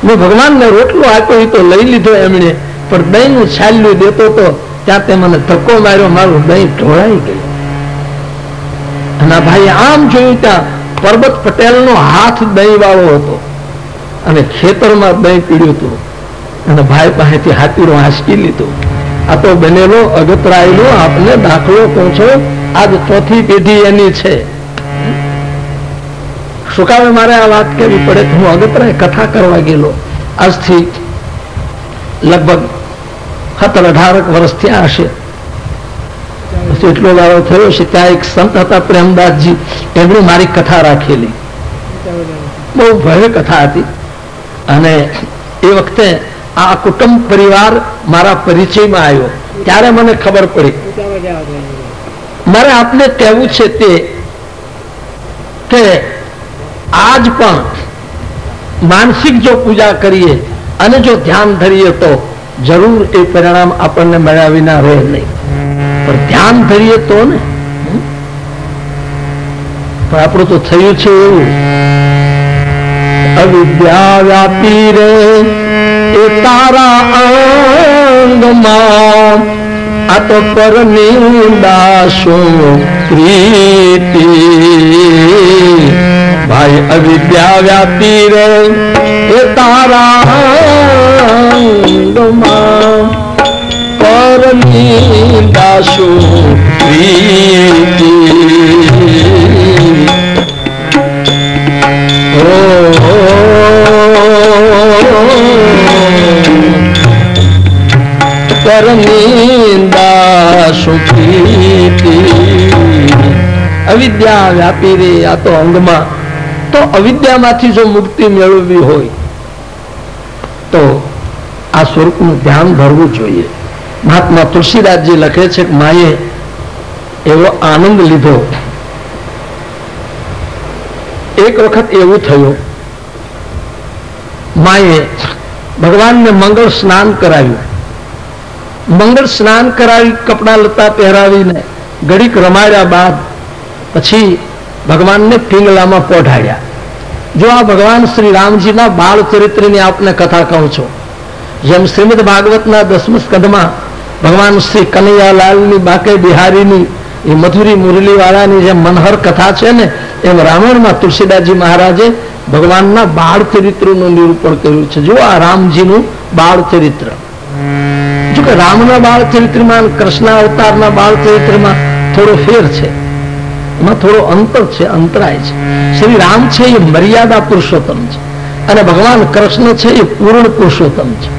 મેં ભગવાનને રોટલો આપ્યો એ તો લઈ લીધો એમણે, પણ દહીં નું છાલ્યું દેતો તો ત્યાં તે મને ધક્કો માર્યો, મારું દહીં ઢોળાઈ ગયું. અને ભાઈ આમ જોયું ત્યાં પરબત પટેલનો હાથ દહીં વાળો હતો અને ખેતરમાં દહીં પીડ્યું હતું. અને ભાઈ પાસેથી હાથીરો હાંસકી લીધો. આ તો બનેલો અગતરાયનો આપને દાખલો કહું છો, આજ ચોથી પેઢી એની છે. શું કામે મારે આ વાત કરવી પડે? હું અગતરાય કથા કરવા ગયેલો, આજથી લગભગ 17-18 વર્ષ થયા હશે, એટલો વારો થયો છે. ત્યાં એક સંત હતા પ્રેમદાસજી, એમણે મારી કથા રાખેલી, બહુ ભવ્ય કથા હતી. અને એ વખતે આ કુટુંબ પરિવાર મારા પરિચયમાં આવ્યો ત્યારે મને ખબર પડી. મારે આપને કહેવું છે તે કે આજ પણ માનસિક જો પૂજા કરીએ અને જો ધ્યાન ધરીએ તો જરૂર એ પરિણામ આપણને મળ્યા વિના રહે નહીં. પણ ધ્યાન ધરીએ તો ને, પણ આપણું તો થયું છે એવું, અવિદ્યા વ્યાપી રે એ તારા અંગમાં, આ તો પર નિંદા શું પ્રીતિ. ભાઈ અવિદ્યા વ્યાપી રે એ તારા અંગમાં, પર નિંદા શું પ્રીતિ. અવિદ્યા વ્યાપી રે આ તો અંગમાં. તો અવિદ્યામાંથી જો મુક્તિ મેળવવી હોય તો આ સ્વરૂપનું ધ્યાન ધરવું જોઈએ. મહાત્મા તુલસીદાસજી લખે છે કે માએ એવો આનંદ લીધો. એક વખત એવું થયું, માએ ભગવાનને મંગળ સ્નાન કરાવ્યું. મંગળ સ્નાન કરાવી, કપડા લતા પહેરાવીને ઘડીક રમાડ્યા બાદ પછી ભગવાનને પિંગલામાં પોઢાડ્યા. જો આ ભગવાન શ્રી રામજીના બાળ ચરિત્રની આપને કથા કહું છું. જેમ શ્રીમદ ભાગવતના 10મ સ્કંધમાં ભગવાન શ્રી કનૈયાલાલની બાકે બિહારીની એ મધુરી મુરલી વાળાની જેમ મનહર કથા છે ને, એમ રામાયણમાં તુલસીદાસજી મહારાજે ભગવાનના બાળ ચરિત્રનું નિરૂપણ કર્યું છે. જો આ રામજીનું બાળ ચરિત્ર, જો કે રામના બાળ ચરિત્રમાં કૃષ્ણ અવતારના બાળ ચરિત્રમાં થોડો ફેર છે, એમાં થોડો અંતર છે, અંતરાય છે. શ્રી રામ છે એ મર્યાદા પુરુષોત્તમ છે અને ભગવાન કૃષ્ણ છે એ પૂર્ણ પુરુષોત્તમ છે.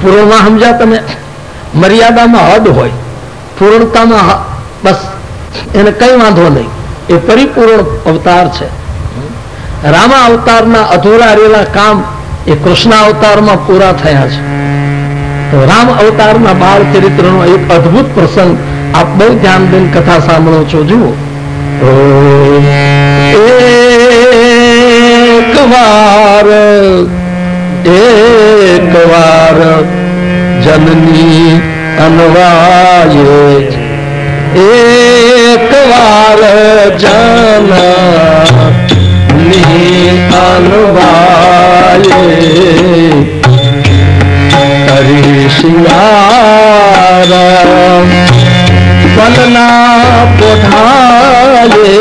પૂર્ણમાં સમજ્યા તમે? મર્યાદામાં હદ હોય, પૂર્ણતામાં બસ એને કઈ વાંધો નહીં, એ પરિપૂર્ણ અવતાર છે. રામા અવતારના અધૂરા રહેલા કામ એ કૃષ્ણ અવતારમાં પૂરા થયા છે. તો રામ અવતારના બાળ ચરિત્રનો એક અદભુત પ્રસંગ આપ બહુ ધ્યાન દઈને કથા સાંભળો છો. જુઓ, એક વાર જનની અનવાયે, એક વાર જનની અનવાયે કરી શિંગાર પલના પોઢાયે,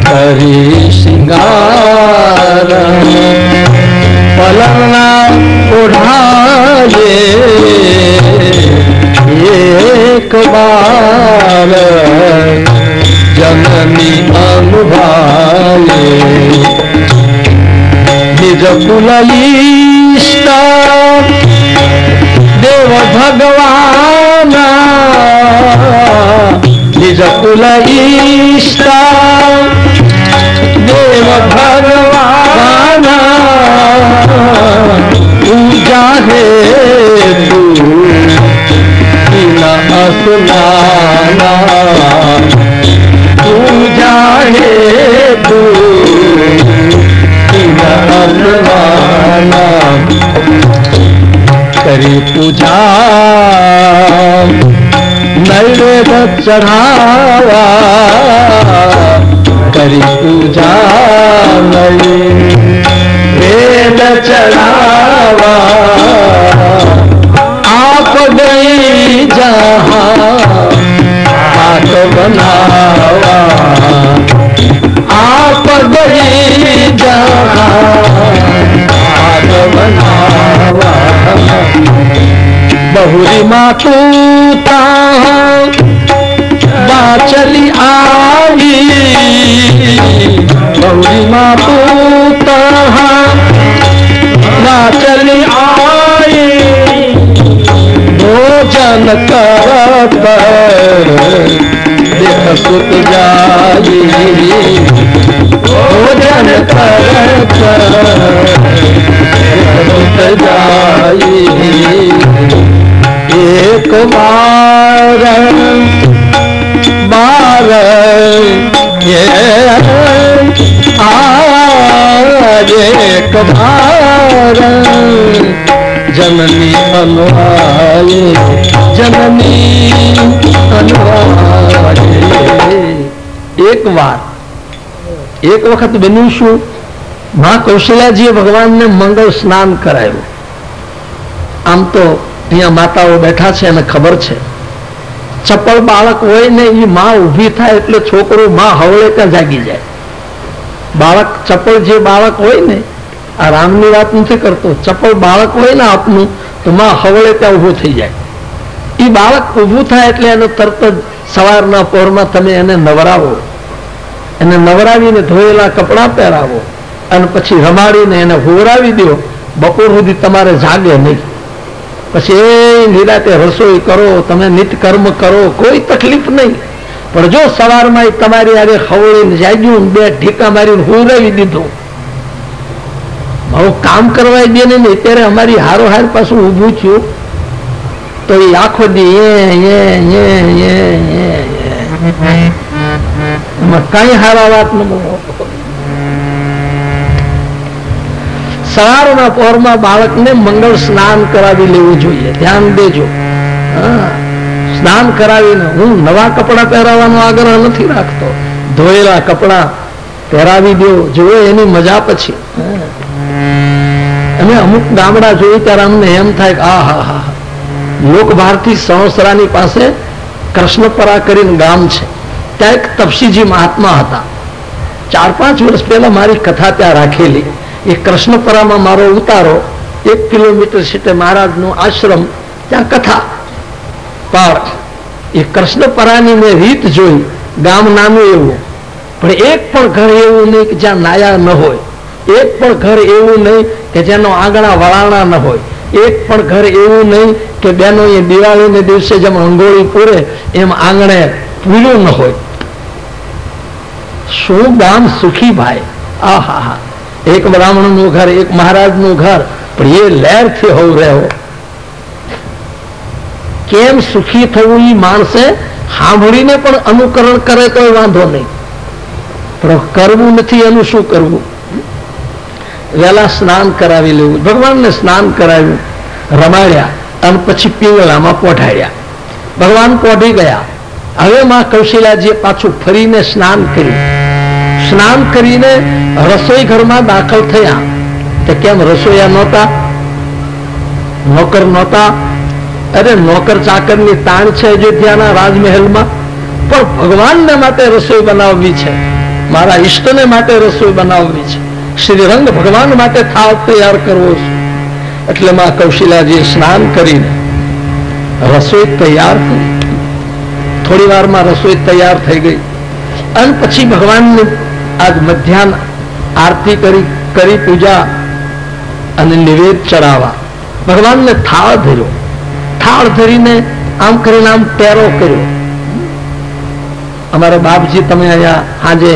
કરી શિંગાર પલના પોઢાયે, એક વાર જનની અનુભાયે નિજ કુલ ઈષ્ટ દેવ ભગવાન, નિજ કુલ ઈષ્ટ દેવ ભગવાન પૂજા હે અસુનાના, પૂજા હે અસુનાના કરી પૂજા નૈવેદ ચઢાવા, કરી પૂજા નૈવેદ ચઢાવા આપ ગઈ જહા હાથ બનાવા, આપ ગઈ જહા હાથ બનાવા बहुरी मातूता बाचली आई, बहुरी मातूता बाचली आई भोजन करत देख सुत जाई, भोजन करत देख सुत जाई। एक बार बार ये आज एक बार जननी अनुवाये, जननी अनुवाये। एक बार एक वखत बन्यु शू, मां कौशल्याजीए भगवान ने मंगल स्नान करायु। आम तो અહીંયા માતાઓ બેઠા છે અને ખબર છે, ચપળ બાળક હોય ને એ માં ઊભી થાય એટલે છોકરો માં હવળે ત્યાં જાગી જાય. બાળક ચપળ જે બાળક હોય ને, આ રામની વાત નથી કરતો, ચપળ બાળક હોય ને આપનું તો માં હવળે ત્યાં ઊભું થઈ જાય. એ બાળક ઊભું થાય એટલે એને તરત જ સવારના પહોરમાં તમે એને નવરાવો, એને નવરાવીને ધોયેલા કપડાં પહેરાવો અને પછી રમાડીને એને હોવરાવી દો. બપોર સુધી તમારે જાગે નહીં. પછી એ નિરાતે રસોઈ કરો, તમે નિત્ય કર્મ કરો, કોઈ તકલીફ નહીં. પણ જો સવારમાં તમારી આગે ખવડીને જાગ્યું, બે ઢીકા મારીને હોવરાવી દીધું, હવે કામ કરવા દે ને અત્યારે અમારી હારોહાર પાછું ઊભું થયું તો એ આખો દી કઈ હારા વાત ન બોલો. સવારના પહોરમાં બાળકને મંગળ સ્નાન કરાવી લેવું જોઈએ. ધ્યાન દેજો, સ્નાન કરાવીને. હું નવા કપડા પહેરાવાનો આગ્રહ નથી રાખતો, ધોયેલા કપડા પહેરાવી દો, જુઓ એની મજા પછી. અને અમુક ગામડા જોયું ત્યારે અમને એમ થાય કે આ હા હા. લોક ભારતી સહસ્રાની પાસે કૃષ્ણપરા કરીને ગામ છે, ત્યાં એક તપસીજી મહાત્મા હતા. 4-5 વર્ષ પહેલા મારી કથા ત્યાં રાખેલી. એ કૃષ્ણપરામાં મારો ઉતારો, 1 કિલોમીટર સીટે મહારાજનો આશ્રમ, ત્યાં કથા. પણ એ કૃષ્ણપરાની મેં રીત જોઈ. ગામ નાનું એવું, પણ એક પણ ઘર એવું નહીં કે જ્યાં નાયા ન હોય, એક પણ ઘર એવું નહીં કે જેનો આંગણા વળાણા ન હોય, એક પણ ઘર એવું નહીં કે બહેનો એ દિવાળીને દિવસે જેમ રંગોળી પૂરે એમ આંગણે પૂર્યું ન હોય. શું ગામ સુખી ભાઈ! આહા હા, એક બ્રાહ્મણનું ઘર, એક મહારાજનું ઘર, પણ એ લહેરથી હોવું રહેવો. કેમ સુખી થવું એ માણસે સાંભળીને પણ અનુકરણ કરે તો વાંધો નહીં, પણ કરવું નથી. એનું શું કરવું? વહેલા સ્નાન કરાવી લેવું. ભગવાનને સ્નાન કરાવ્યું, રમાડ્યા અને પછી પીવળામાં પોઢાડ્યા. ભગવાન પોઢી ગયા. હવે માં કૌશલ્યાજીએ પાછું ફરીને સ્નાન કર્યું. સ્નાન કરીને રસોઈ ઘરમાં દાખલ થયા. તો કેમ રસોઈયા નહોતા? નોકર નહોતા? અરે નોકર ચાકરની તાણ છે અયોધ્યાના રાજમહેલમાં, પણ ભગવાનને માટે રસોઈ બનાવવી છે, મારા ઈષ્ટને માટે રસોઈ બનાવવી છે, શ્રીરંગ ભગવાન માટે થાળ તૈયાર કરવો છે. એટલે માં કૌશલ્યાજીએ સ્નાન કરીને રસોઈ તૈયાર કરી. થોડી વારમાં રસોઈ તૈયાર થઈ ગઈ અને પછી ભગવાનની આજ મધ્યાહન આરતી કરી પૂજા અને નિવેદ ચડાવવા. ભગવાનને થાળ ધર્યો. થાળ ધરીને આમ કરીને આમ ટેરો કર્યો. અમારા બાપજી તમે અહીંયા આજે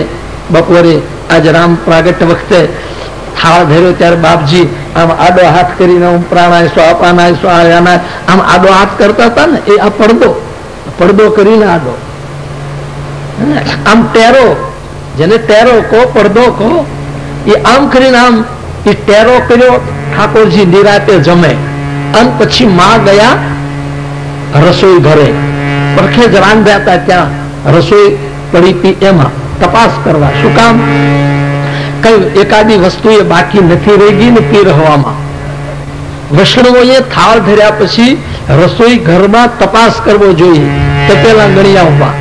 બપોરે આજ રામ પ્રાગટ્ય વખતે થાળ ધર્યો ત્યારે બાપજી આમ આડો હાથ કરીને પ્રાણાય સ્વાપાનાય સ્વાયાનાય આમ આડો હાથ કરતા હતા ને, એ આ પડદો કરીને આડો આમ ટેરો, જેને ટેરો કહો, પડદો કહો, એ આમ કરીને આમ એ ટેરો કર્યો. ઠાકોરજી નિરાતે જમે અને પછી માં ગયા રસોઈ ઘરે. પરખે જ રાંધ્યા હતા ત્યાં રસોઈ પડી હતી, એમાં તપાસ કરવા. શું કામ? કઈ એકાદી વસ્તુ એ બાકી નથી રહી ગઈ ને પીરહવામાં. વૈષ્ણવોએ થાળ ધર્યા પછી રસોઈ ઘરમાં તપાસ કરવો જોઈએ. તો પેલા ગણ્યા ઉભા,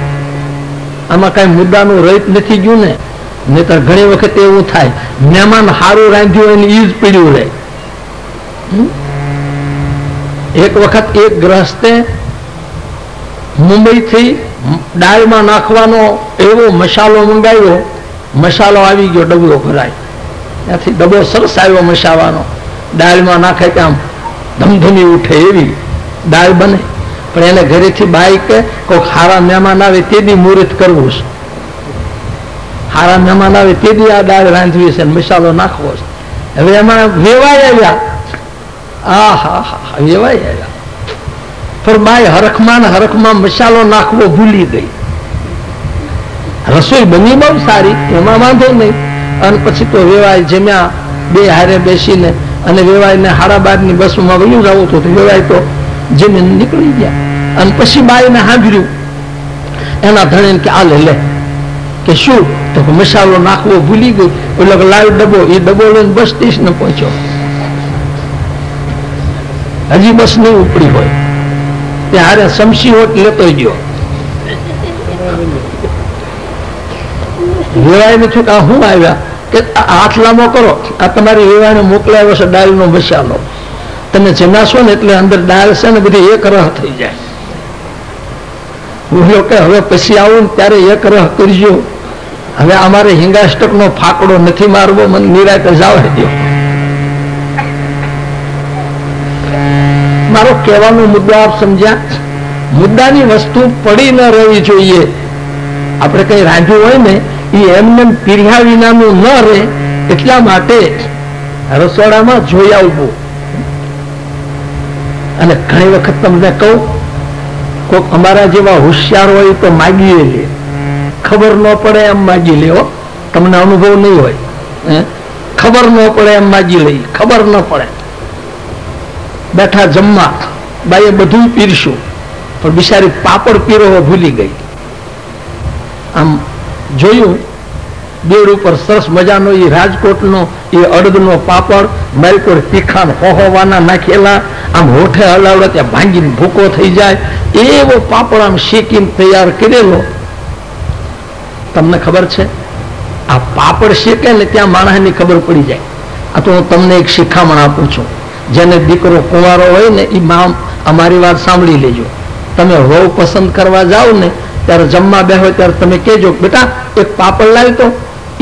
આમાં કઈ મુદ્દાનું રહીત નથી ગયું ને. નહીતર ઘણી વખત એવું થાય, મહેમાન હારું રાંધ્યું હોય ને ઈ જ પીડ્યું રહે. એક વખત એક ગ્રહસ્થે મુંબઈથી દાળમાં નાખવાનો એવો મસાલો મંગાવ્યો. મસાલો આવી ગયો, ડબલો ભરાય. ત્યાંથી ડબો સરસ આવ્યો મસાવાનો. દાળમાં નાખે ત્યાં ધમધમી ઉઠે એવી દાળ બને. પણ એને ઘરેથી બાઈ કે કોઈક હારા મહેમાન આવે તેથી મુહૂર્ત કરવું છે. હારા મહેમાન આવે તેથી આ દાળ રાંધવી છે, મસાલો નાખવો છે. હવે એમાં વેવાય આવ્યા. વેવાય આવ્યા. પણ બાઈ હરખમાં મસાલો નાખવો ભૂલી ગઈ. રસોઈ બની બહુ સારી, એમાં વાંધો નહીં. અને પછી તો વેવાય જમ્યા બે હારે બેસીને, અને વેવાયને 12:30ની બસમાં વયું જવું તો વેવાય તો જમીન નીકળી ગયા. અને પછી બાઈને સાંભળ્યું એના ધણીને કે આ લે કે શું? તો મસાલો નાખવો ભૂલી ગઈ. એટલે લાવ ડબ્બો, એ ડબ્બો લઈને બસ સ્ટેશન પહોંચ્યો. હજી બસ નહીં ઉપડી હોય ત્યારે સમસી હોટ લેતો ગયો. વેવાઈને થયું કે હું આવ્યા કે હાથ લાંબો કરો, આ તમારી વેવાઈને મોકલાવ્યો છે દાળનો મસાલો. તમે જમાશો ને એટલે અંદર દાળ છે ને બધી એક રહ થઈ જાય. બોલ્યો કે હવે પછી આવું ત્યારે એક રહ કરજો. હવે અમારે હિંગાષ્ટક નો ફાકડો નથી મારવો, મને નિરાતે જવા દો. મારો કહેવાનો મુદ્દો આપ સમજ્યા? મુદ્દાની વસ્તુ પડી ન રહેવી જોઈએ. આપણે કઈ રાંધ્યું હોય ને એ એમને પીર્યા વિનાનું ન રહે, એટલા માટે રસોડામાં જોઈ આવવું. અને ઘણી વખત તમને કહું, કોઈક અમારા જેવા હોશિયાર હોય તો માગી લે, ખબર ન પડે એમ માગી લે. તમને અનુભવ નહીં હોય, ખબર ન પડે એમ માગી લઈ, ખબર ન પડે. બેઠા જમવા, બાઈએ બધું પીરશું, પણ બિચારી પાપડ પીરવો ભૂલી ગઈ. આમ જોયું બેડ ઉપર સરસ મજાનો એ રાજકોટનો એ અડદનો પાપડ, માલકોર તીખા હોવાના નાખેલા, આમ હોઠે હલાવડે ત્યાં ભાંગીને ભૂકો થઈ જાય એવો પાપડ આમ શેકીને તૈયાર કરેલો. તમને ખબર છે આ પાપડ શેકે ને ત્યાં માણસની ખબર પડી જાય. આ તો હું તમને એક શિખામણ આપું છું. જેને દીકરો કુંવારો હોય ને એ અમારી વાત સાંભળી લેજો. તમે વહુ પસંદ કરવા જાઓ ને ત્યારે જમવા બેહો ત્યારે તમે કહેજો, બેટા એક પાપડ લાવી તો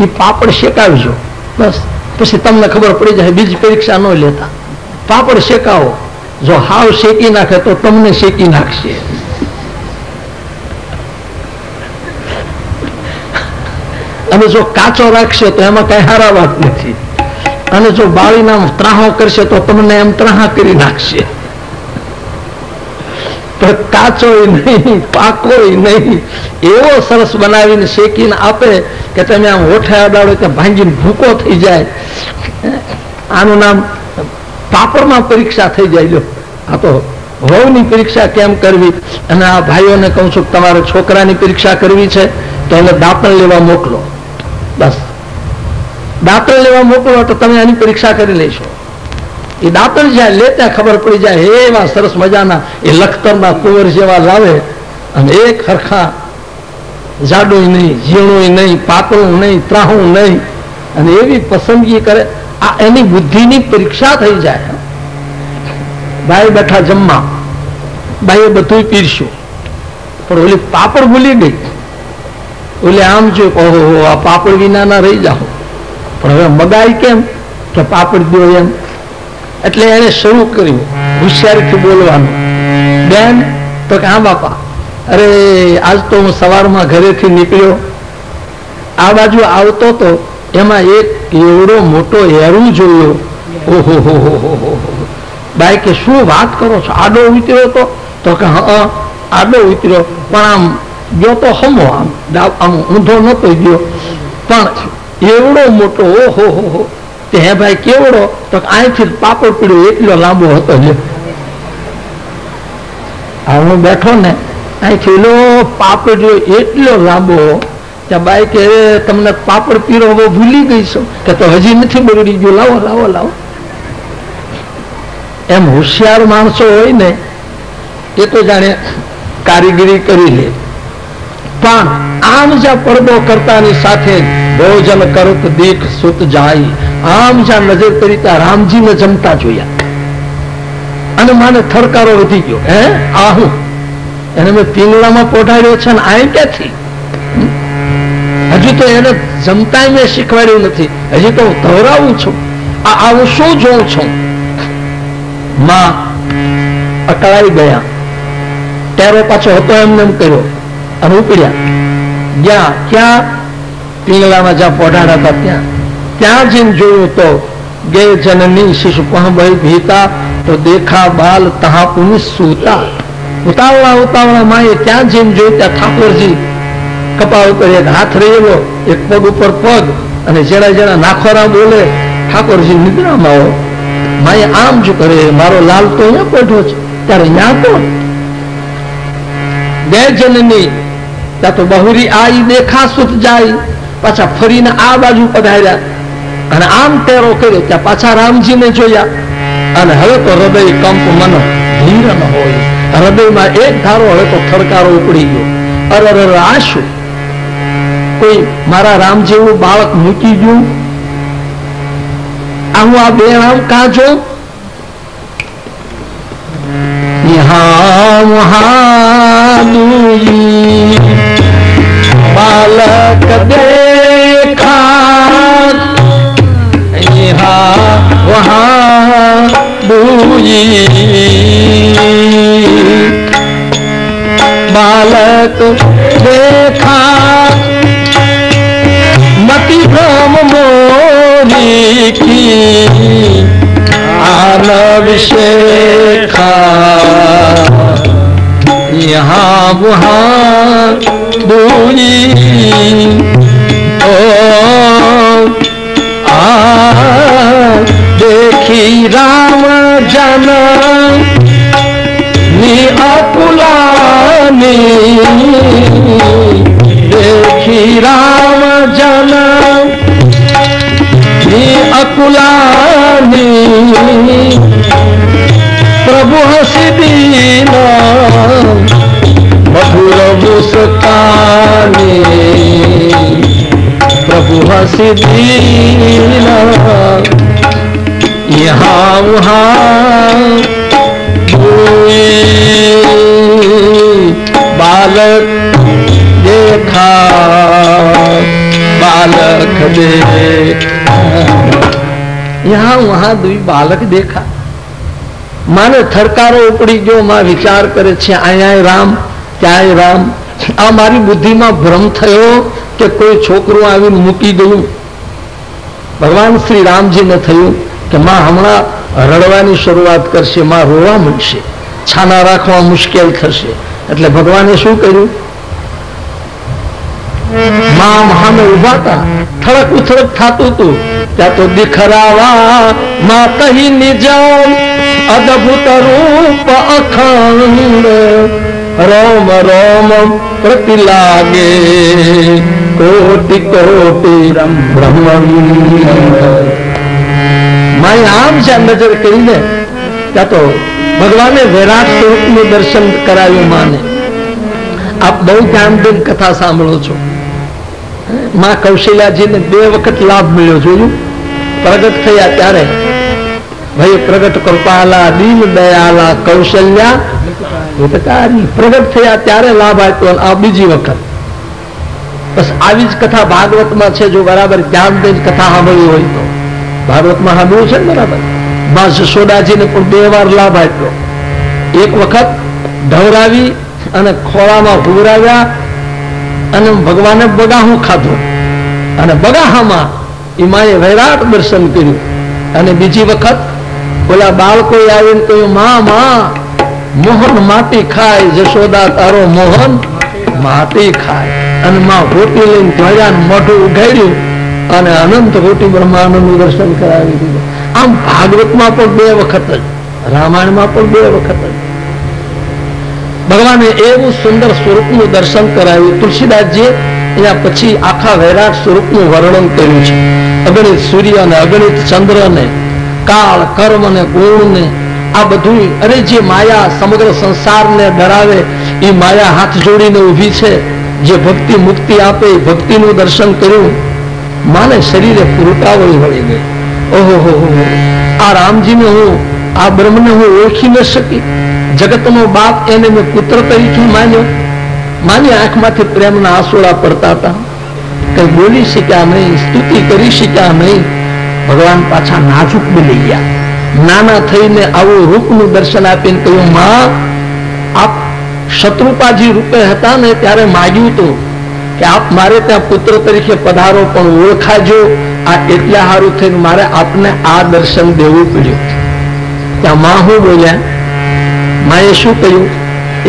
એ પાપડ શેકાવજો. બસ પછી તમને ખબર પડી જાય. બીજી પરીક્ષા ન લેતા. પાપડ શેકાવો, જો હાવ શેકી નાખે તો તમને શેકી નાખશે. અને જો કાચો રાખશે તો એમાં કઈ હારા વાત નથી. અને જો બાળીના ત્રાહો કરશે તો તમને એમ ત્રાહા કરી નાખશે. પણ કાચો નહીં, પાકો નહીં, એવો સરસ બનાવીને શેકીને આપે કે તમે આમ હોઠે અડાડો ત્યાં ભાંગીને ભૂકો થઈ જાય. આનું નામ પાપડમાં પરીક્ષા થઈ જાય. લો, આ તો વહુની પરીક્ષા કેમ કરવી. અને આ ભાઈઓને કહું છું કે તમારે છોકરાની પરીક્ષા કરવી છે તો એને દાંતણ લેવા મોકલો. બસ દાંતણ લેવા મોકલો તો તમે આની પરીક્ષા કરી લેશો. એ દાંતણ જાય લે ત્યાં ખબર પડી જાય એવા સરસ મજાના એ લખતરના કુંવર જેવા લાવે અને એક હરખા જાડું નહીં, ઝીણું નહીં, પાતળું નહીં, ત્રાહું નહીં, અને એવી પસંદગી કરે. આ એની બુદ્ધિની પરીક્ષા થઈ જાય. ભાઈ બેઠા જમવા, ભાઈએ બધું પીરસ્યું, પણ ઓલી પાપડ ભૂલી ગઈ. ઓલે આમ જોયું, ઓહો આ પાપડ વિના ના રહી જાઓ. પણ હવે મગાઈ કેમ કે પાપડ દો એમ. એટલે એને શરૂ કર્યું હોશિયારીથી બોલવાનું. બેન તો કે હા બાપા, અરે આજ તો હું સવારમાં ઘરેથી નીકળ્યો, આ બાજુ આવતો તો એમાં એક એવડો મોટો હેરું જોયો. ઓહો હો હો હો હો. બાઈ કે શું વાત કરો છો, આડો ઉતર્યો તો કે હા આડો ઉતર્યો, પણ આમ ગયો તો હમો, આમ ઊંધો નતો ગયો, પણ એવડો મોટો. ઓહો હો હો. તે હે ભાઈ કેવડો, તો અહીંથી પાપડ પીડ્યો એટલો લાંબો હતો. હું બેઠો ને અહીંથી લો પાપડ એટલો લાંબો. ત્યાં બાઈ કે તમને પાપડ પીરો હવે ભૂલી ગઈ છો કે તો હજી નથી બગડી ગયો, લાવો લાવો લાવો. એમ હોશિયાર માણસો હોય ને એ તો જાણે કારીગરી કરી લે. પણ આમ જ્યાં પડદો કરતાની સાથે ભોજન કરત દેખ સુત જાય, આમ જ્યાં નજર કરી ત્યાં રામજીને જમતા જોયા અને માને થરકારો વધી ગયો. હે આહું એને મેં પિંગલામાં પોઢાડ્યો છે ને આ ક્યાંથી? હજુ તો એને જમતા મેં શીખવાડ્યું નથી, હજી તો હું ધવરાવું છું. આવું શું જોઉં છું? માં અકળાઈ ગયા. ટેરો પાછો હતો એમને એમ કર્યો અને ઉપડ્યા. ગયા ક્યાં? પિંગલામાં જ્યાં પોઢાડા હતા ત્યાં. ત્યાં જઈને જોયું તો ગે જનની શિશુ પહભય ભીતા તો દેખા બાલ તહા પુનિ સૂતા. ઉતાવળા ઉતાવળા માએ ત્યાં જઈને જોયું ત્યાં ઠાકોરજી કપાળ ઉપર એક હાથ રહેલો, એક પગ ઉપર પગ, અને જેડા જેડા નાખોરા બોલે. ઠાકોરજી નિદ્રામાં હો. માએ આમ જ કરે, મારો લાલ તો અહીંયા બેઠો છે, ત્યારે અહીંયા કોણ? બે જનની ત્યાં તો બહુરી આઈ દેખા સુત જાય. પાછા ફરીને આ બાજુ પધાર્યા અને આમ ટેરો કર્યો ત્યાં પાછા રામજીને જોયા. અને હવે તો હૃદય કંપ મન ધીર ન હોય. હૃદયમાં એક ધારો હવે તો થડકારો ઉપડી ગયો. અરે આ શું? કોઈ મારા રામ જેવું બાળક મૂકી ગયું? આ હું આ બે રામ કાં જો? બાલક દેખા વહાં બાલક દેખા મતિ ભ્રમ મોરી કી આન વિશેખા यहाँ वहाँ दूरी ओ देखी राम जन ની અકુલાની देखी राम जन ની અકુલાની प्रभु हसी दीना मधुर मुस्कानी प्रभु हसी दीना यहाँ वहाँ बालक देखा बालक देखा यहाँ वहाँ दुई बालक देखा. માને થરકારો ઉપડી ગયો, માં વિચાર કરે છે અહીંયા રામ ત્યાંય રામ. આ મારી બુદ્ધિમાં ભ્રમ થયો કે કોઈ છોકરું આવીને મૂકી ગયું. ભગવાન શ્રી રામજીને થયું કે માં હમણાં રડવાની શરૂઆત કરશે, માં રોવા મળશે, છાના રાખવા મુશ્કેલ થશે. એટલે ભગવાને શું કર્યું? માં મહાને ઉભા હતા, થડક ઉથડક થતું હતું ત્યાં તો દિખરાવા માં કહી નિજામ અદભુત રૂપ અખંડ રોમ રોમ પ્રતિ લાગે કોટી કોટી બ્રહ્મ. માએ આમ છે નજર કરીને ત્યાં તો ભગવાને વિરાટ સ્વરૂપનું દર્શન કરાવ્યું માને. આપ બહુ ધ્યાન દઈને કથા સાંભળો છો. માં કૌશલ્યાજીને 2 વખત લાભ મળ્યો. જોયું? પ્રગટ થયા ત્યારે ભાઈ પ્રગટ કૃપાલા દીન દયાલા કૌશલ્યા હિતકારી. પ્રગટ થયા ત્યારે લાભ આપ્યો. આ બીજી વખત. બસ આવી જ કથા ભાગવતમાં છે. જો બરાબર ધ્યાન દઈને કથા સાંભળી હોય તો ભાગવતમાં સાંભળ્યું છે ને બરાબર. માં જશોદાજીને પણ 2 વાર લાભ આપ્યો. એક વખત ઢવરાવી અને ખોળામાં હુવરાવ્યા અને ભગવાને બગાહું ખાધું અને બગાહામાં એમાએ વૈરાટ દર્શન કર્યું. અને બીજી વખત ઓલા બાળકો આવીને કહ્યું માં માં મોહન માટી ખાય, જશોદા તારો મોહન માટી ખાય. અને માં રોટી લઈને ધોળ્યા મોઢું ઉઘાડ્યું અને અનંત કોટી બ્રહ્માંડનું દર્શન કરાવી દીધું. આમ ભાગવતમાં પણ 2 વખત જ, રામાયણમાં પણ 2 વખત જ ભગવાને એવું સુંદર સ્વરૂપનું દર્શન કરાવ્યું. તુલસીદાસજી એના પછી આખા વૈરાટ સ્વરૂપનું વર્ણન કર્યું છે. અગણિત સૂર્ય ને અગણિત ચંદ્ર ને કાળ કર્મ ને ગુણ ને આ બધું. અરે જે માયા સમગ્ર સંસારને ડરાવે એ માયા હાથ જોડીને ઊભી છે. જે ભક્તિ મુક્તિ આપે એ ભક્તિનું દર્શન કર્યું. માને શરીરે પુરતાવળી વળી ગઈ. ઓહો હો, આ રામજીને હું, આ બ્રહ્મને હું ઓળખી ન શકી. જગતનો બાપ એને મેં પુત્ર તરીકે માન્યો. માની આંખમાંથી પ્રેમના આંસુડા પડતા હતા. કઈ બોલી શક્યા નહીં, સ્તુતિ કરી શક્યા નહીં. ભગવાન પાછા નાજુક બની ગયા. નાના થઈને આવું રૂપનું દર્શન આપીને કહ્યું માં આપ શત્રુપાજી રૂપે હતા ને ત્યારે માગ્યું હતું કે આપ મારે ત્યાં પુત્ર તરીકે પધારો પણ ઓળખાજો. આ એટલા સારું થઈને મારે આપને આ દર્શન દેવું પડ્યું. ત્યાં માં હું બોલ્યા? માએ શું કહ્યું?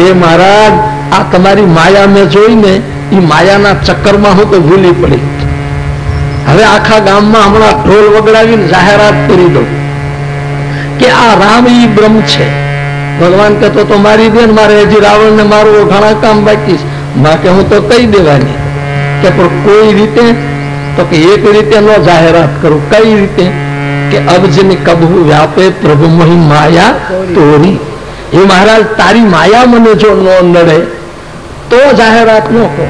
એ મહારાજ આ તમારી માયા મેં જોઈને એ માયાના ચક્કરમાં હું તો ભૂલી પડી. હવે આખા ગામમાં હમણાં ઢોલ વગડાવીને જાહેરાત કરી દઉં કે આ રામ ઈ બ્રહ્મ છે. ભગવાન કહેતો તો મારી દે ને, મારે હજી રાવણ ને મારવો ઘણા કામ બાકી છે. માં કે હું તો કહી દેવાની. કે પણ કોઈ રીતે? તો કે એક રીતે ન જાહેરાત કરું. કઈ રીતે? કે અબજની કબહુ વ્યાપે પ્રભુ મહી માયા તોરી. એ મહારાજ તારી માયા મને જો ન નડે તો જાહેરાત ન કરો,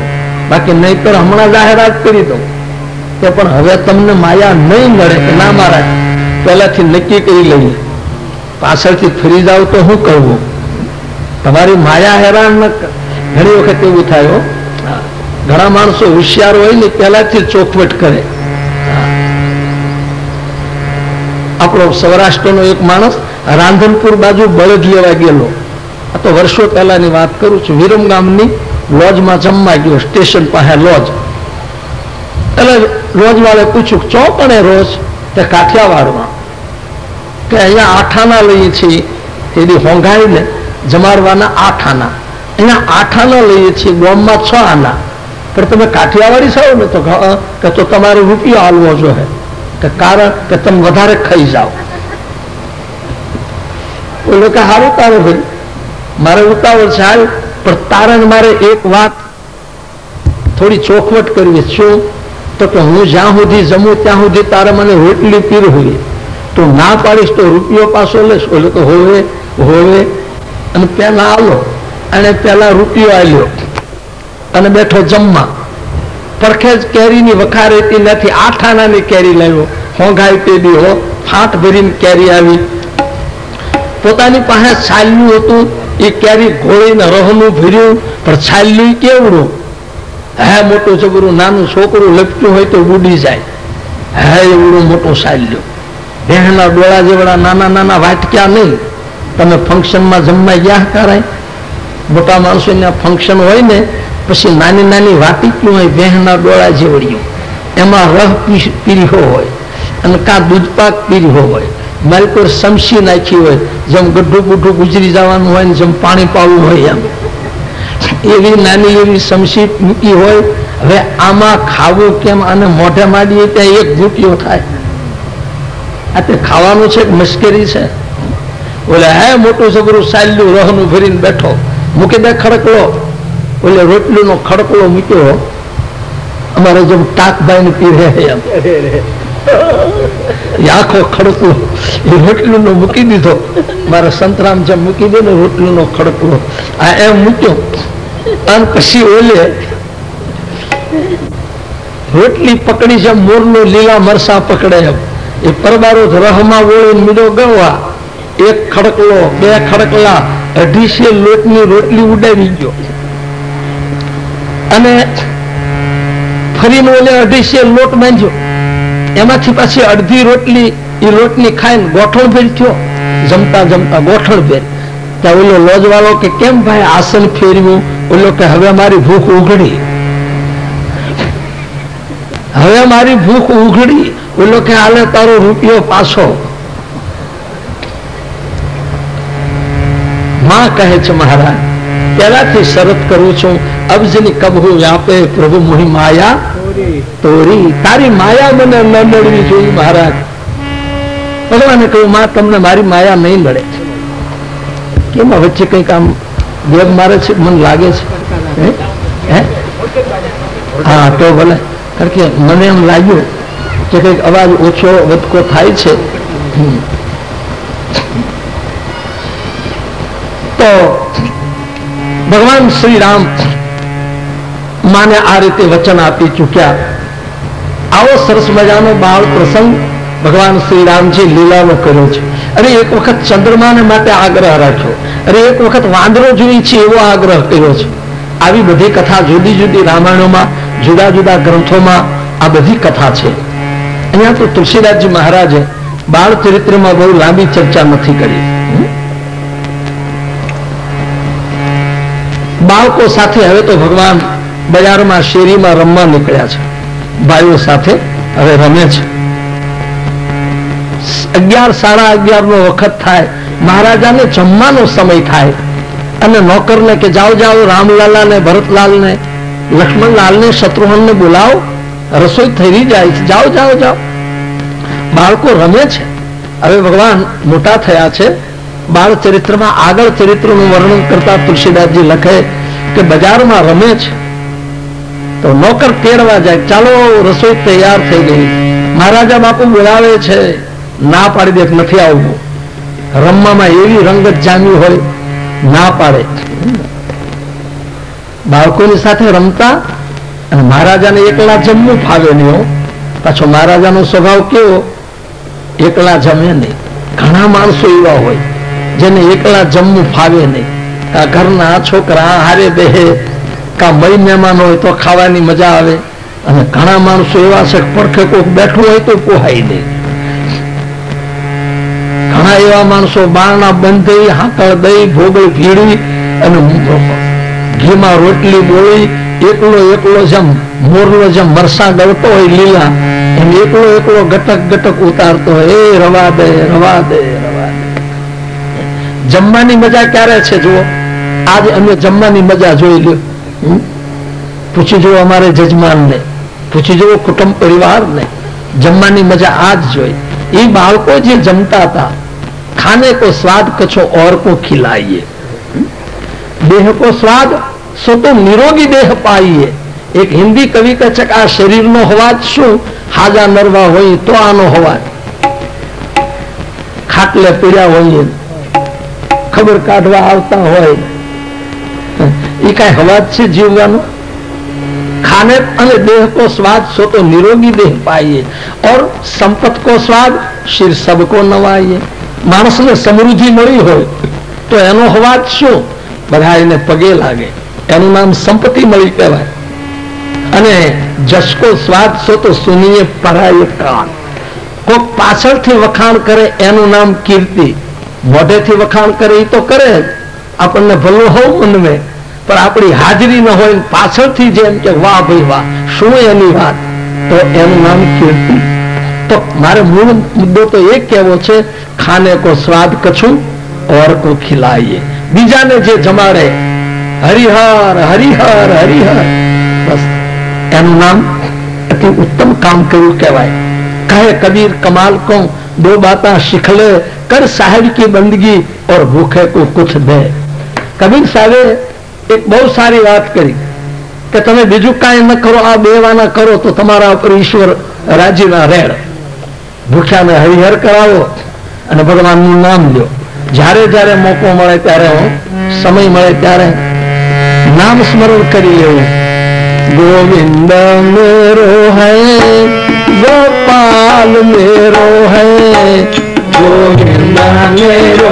બાકી નહીતર હમણાં જાહેરાત કરી દઉં. કે પણ હવે તમને માયા નહીં નડે કે ના મહારાજ પહેલાથી નક્કી કરી લઈએ, પાછળથી ફરી જાવ તો શું કરવું? તમારી માયા હેરાન ન. ઘણી વખત એવું થાય. ઘણા માણસો હોશિયાર હોય ને પહેલાથી ચોખવટ કરે. આપણો સૌરાષ્ટ્રનો એક માણસ રાંધનપુર બાજુ બળદ લેવા ગયેલો. આ તો વર્ષો પહેલાની વાત કરું છું. વિરમ ગામની લોજમાં જમવા ગયો, સ્ટેશન પાસે લોજ. એટલે લોજ વાળે પૂછ્યું ચો પણ રોજ? તે કાઠિયાવાડમાં. કે અહીંયા 8 આના લઈએ છીએ. તેથી હોંઘાઈને જમાડવાના 8 આના. અહીંયા 8 આના લઈએ છીએ, ગામમાં 6 આના. પણ તમે કાઠિયાવાડી છો ને? તો તો તમારે રૂપિયો આલવો જોઈએ. કે કારણ કે તમે વધારે ખાઈ જાઓ. બોલો કે સારું તારે ભાઈ, મારે ઉતાવળ છે હાલ, પણ તારે મારે એક વાત થોડી ચોખવટ કરવી. શું? તો કે હું જ્યાં સુધી જમું ત્યાં સુધી તારે મને રોટલી પીરવી. તું ના પાડીશ તો રૂપિયો પાછો લેશ. બોલો તો હોવે હોવે. અને પેલા આલો. અને પેલા રૂપિયો આલ્યો અને બેઠો જમવા. પરખે જ કેરીની વખારેતી નથી. 8 આનાની કેરી લાવ્યો. હોંઘાઈ તે દી હો, ફાંટ ભરીને કેરી આવી. પોતાની પાસે છાલ્યું હતું. એ કેરી ઘોળીને રહનું ભર્યું, પણ છાલ્યું કેવડું? હે મોટું જબરું. નાનું છોકરું લપટ્યું હોય તો ઉડી જાય. હે એવડું મોટું છાલ્યું. ભેંસના ડોળા જેવડા નાના નાના વાટક્યા નહીં, તમે ફંક્શનમાં જમવા ગયા કરાય, મોટા માણસોને ફંક્શન હોય ને પછી નાની નાની વાટીકીઓ હોય વહેના ડોળા જેવડીઓ, એમાં રહ પીર્યો હોય અને કાં દૂધપાક પીર્યો હોય, મારી કોઈ સમસી નાખી હોય, જેમ ગઢું ગુઢું ગુજરી જવાનું હોય ને જેમ પાણી પાવું હોય એમ એવી નાની એવી સમસી મૂકી હોય. હવે આમાં ખાવું કેમ? અને મોઢે માંડીએ ત્યાં એક ઘૂંટીઓ થાય. આ તે ખાવાનું છે કે મશ્કરી છે? ઓલે હે મોટું છોકરું સાલ્યું રહનું ભરીને બેઠો, મૂકી દે ખડકલો, ઓલે રોટલીનો ખડકલો મૂક્યો, અમારે જેમ ટાકભાઈ ને પીરે એમ આખો ખડકલો એ રોટલીનો મૂકી દીધો. મારા સંતરામ જેમ મૂકી દે ને રોટલીનો ખડકલો આ એમ મૂક્યો. અને પછી ઓલે રોટલી પકડી છે મોરનો લીલા મરસા પકડે એમ એ પરબારો રહમાં વળીને મીડો ગવા, એક ખડકલો, બે ખડકલા, 250 લોટની રોટલી ઉડાવી ગયો. અને ફરીને ઓલે 250 લોટ બાંધ્યો, એમાંથી પાછી અડધી રોટલી એ લોટની ખાઈને ગોઠણ ભેર થયો. જમતા જમતા ગોઠણ ભેર ત્યાં ઓલો લોજવાળો કે કેમ ભાઈ આસન ફેરવ્યું? ઓલો કે હવે મારી ભૂખ ઉઘડી, હવે મારી ભૂખ ઉઘડી. ઓલો કે હાલે તારો રૂપિયો પાછો. માં કહે છે મહારાજ પેલાથી શરત કરું છું, અબજની કબહુ વ્યાપે પ્રભુ મોહી માયા તોરી, તારી માયા મને ન નડવી જોઈએ મહારાજ. ભગવાને કહ્યું માં તમને મારી માયા નહીં નડે. કેમ વચ્ચે કઈક આમ વેગ મારે છે મને લાગે છે? હા તો ભલે, કારણ કે મને એમ લાગ્યું કે કઈક અવાજ ઓછો વધકો થાય છે. તો ભગવાન શ્રી રામ માને આ રીતે વચન આપી ચૂક્યા. આવો સરસ મજાનો બાળ પ્રસંગ ભગવાન શ્રી રામજી લીલાનો કર્યો છે. અરે એક વખત ચંદ્રમાને માટે આગ્રહ રાખ્યો, અરે એક વખત વાંદરો જોઈ છે એવો આગ્રહ કર્યો છે. આવી બધી કથા જુદી જુદી રામાયણોમાં, જુદા જુદા ગ્રંથોમાં આ બધી કથા છે. અહીંયા તો તુલસીદાસજી મહારાજે બાળ ચરિત્રમાં બહુ લાંબી ચર્ચા નથી કરી. બાળકો સાથે હવે તો ભગવાન બજારમાં શેરીમાં રમવા નીકળ્યા છે, ભાઈઓ સાથે હવે રમે છે. 11, 11:30 નો વખત થાય, મહારાજાને જમવાનો સમય થાય અને નોકરને કે જાઓ જાઓ રામલાલા ને ભરતલાલ ને લક્ષ્મણલાલ ને શત્રુઘ્ન ને બોલાવો, રસોઈ થઈ જાય છે, જાઓ જાઓ જાઓ. બાળકો રમે છે. હવે ભગવાન મોટા થયા છે. બાળ ચરિત્રમાં આગળ ચરિત્રનું વર્ણન કરતા તુલસીદાસજી લખે કે બજારમાં રમે છે તો નોકર તેડવા જાય, ચાલો રસોઈ તૈયાર થઈ ગઈ. મહારાજા બાપુ બોલાવે છે, ના પાડી દે, નથી આવવું. રમવામાં એવી રંગત જામી હોય, ના પાડે. બાળકોની સાથે રમતા અને મહારાજાને એકલા જમવું ફાવે નહીં. પાછો મહારાજાનો સ્વભાવ કેવો, એકલા જમે નહીં. ઘણા માણસો એવા હોય જેને એકલા જમવું ફાવે નહીં. કા ઘરના છોકરા હારે બેહે, કા મય મહેમાન હોય તો ખાવાની મજા આવે. અને ઘણા માણસો એવા છે પડખે કોઈક બેઠું હોય તો પોહાય નહીં. ઘણા એવા માણસો બારણા બંધ હાકળ દઈ ભોગળ ભીડી અને ઘીમાં રોટલી બોળી એકલો એકલો જેમ મોરલો જેમ મરસા ગળતો હોય લીલા એમ એકલો એકલો ગટક ગટક ઉતારતો હોય. એ રવા દે રવા દે રવા દે. જમવાની મજા ક્યારે છે જુઓ, આજ અમે જમવાની મજા જોઈ લ્યો. પૂછી જુઓ અમારે જજમાનને, પૂછી જુઓ કુટુંબ પરિવારને, જમવાની મજા આજ જોઈ. એ બાળકો જે જમતા હતા, खाने को स्वाद कछो और को खिलाइए, देह को स्वाद सो तो निरोगी देह पाइए. एक हिंदी कवि का चक आ शरीर नो हवाज शू हाजा नरवा होई तो आनो हवाज. खाटले पीड़ा होइए, खबर काढवा आवता होय, ये काय हवाज छे जीववानो. खाने अने देह को स्वाद सो तो निरोगी देह पाइए और संपत को स्वाद शिर सबको नवाइए. માણસને સમૃદ્ધિ મળી હોય તો એનો હવાજ શું, બધા એને પગે લાગે, એનું નામ સંપત્તિ મળી કહેવાય. અને જશકો સ્વાદ સો તો સુનીએ પરાય કાન, કોક પાછળથી વખાણ કરે એનું નામ કીર્તિ. मोढे थी वखाण करे तो करे आपने भलो हो मन में, पर अपनी हाजरी न हो पाछळथी जेम के वाह भाई वाह शुं एनी बात, तो एनु नाम कीर्ति। तो मारे मूल मुद्दो तो एक कहवो छे, खाने को स्वाद कछु और को खिलाइए, बीजा ने जे जमाड़े हरिहर हरिहर हरिहर, बस एनु नाम अति उत्तम काम कर्યું કહેવાય। कहे कबीर कमाल को दो बातें सीख ले, कर साहेब की बंदगी और भूखे को कुछ दे। कबीर साहेबे एक बहुत सारी बात करी कि તમે બીજું કાંઈ ન કરો, આ બેવાના કરો તો તમારા ઉપર ઈશ્વર રાજી ના રહે। ભૂખ્યાને હરિહર કરાવો અને ભગવાનનું નામ લ્યો। જ્યારે જ્યારે મોકો મળે ત્યારે, સમય મળે ત્યારે નામ સ્મરણ કરી લેવું। गोविंद मेरो है, गोपाल मेरो है, गोविंद मेरो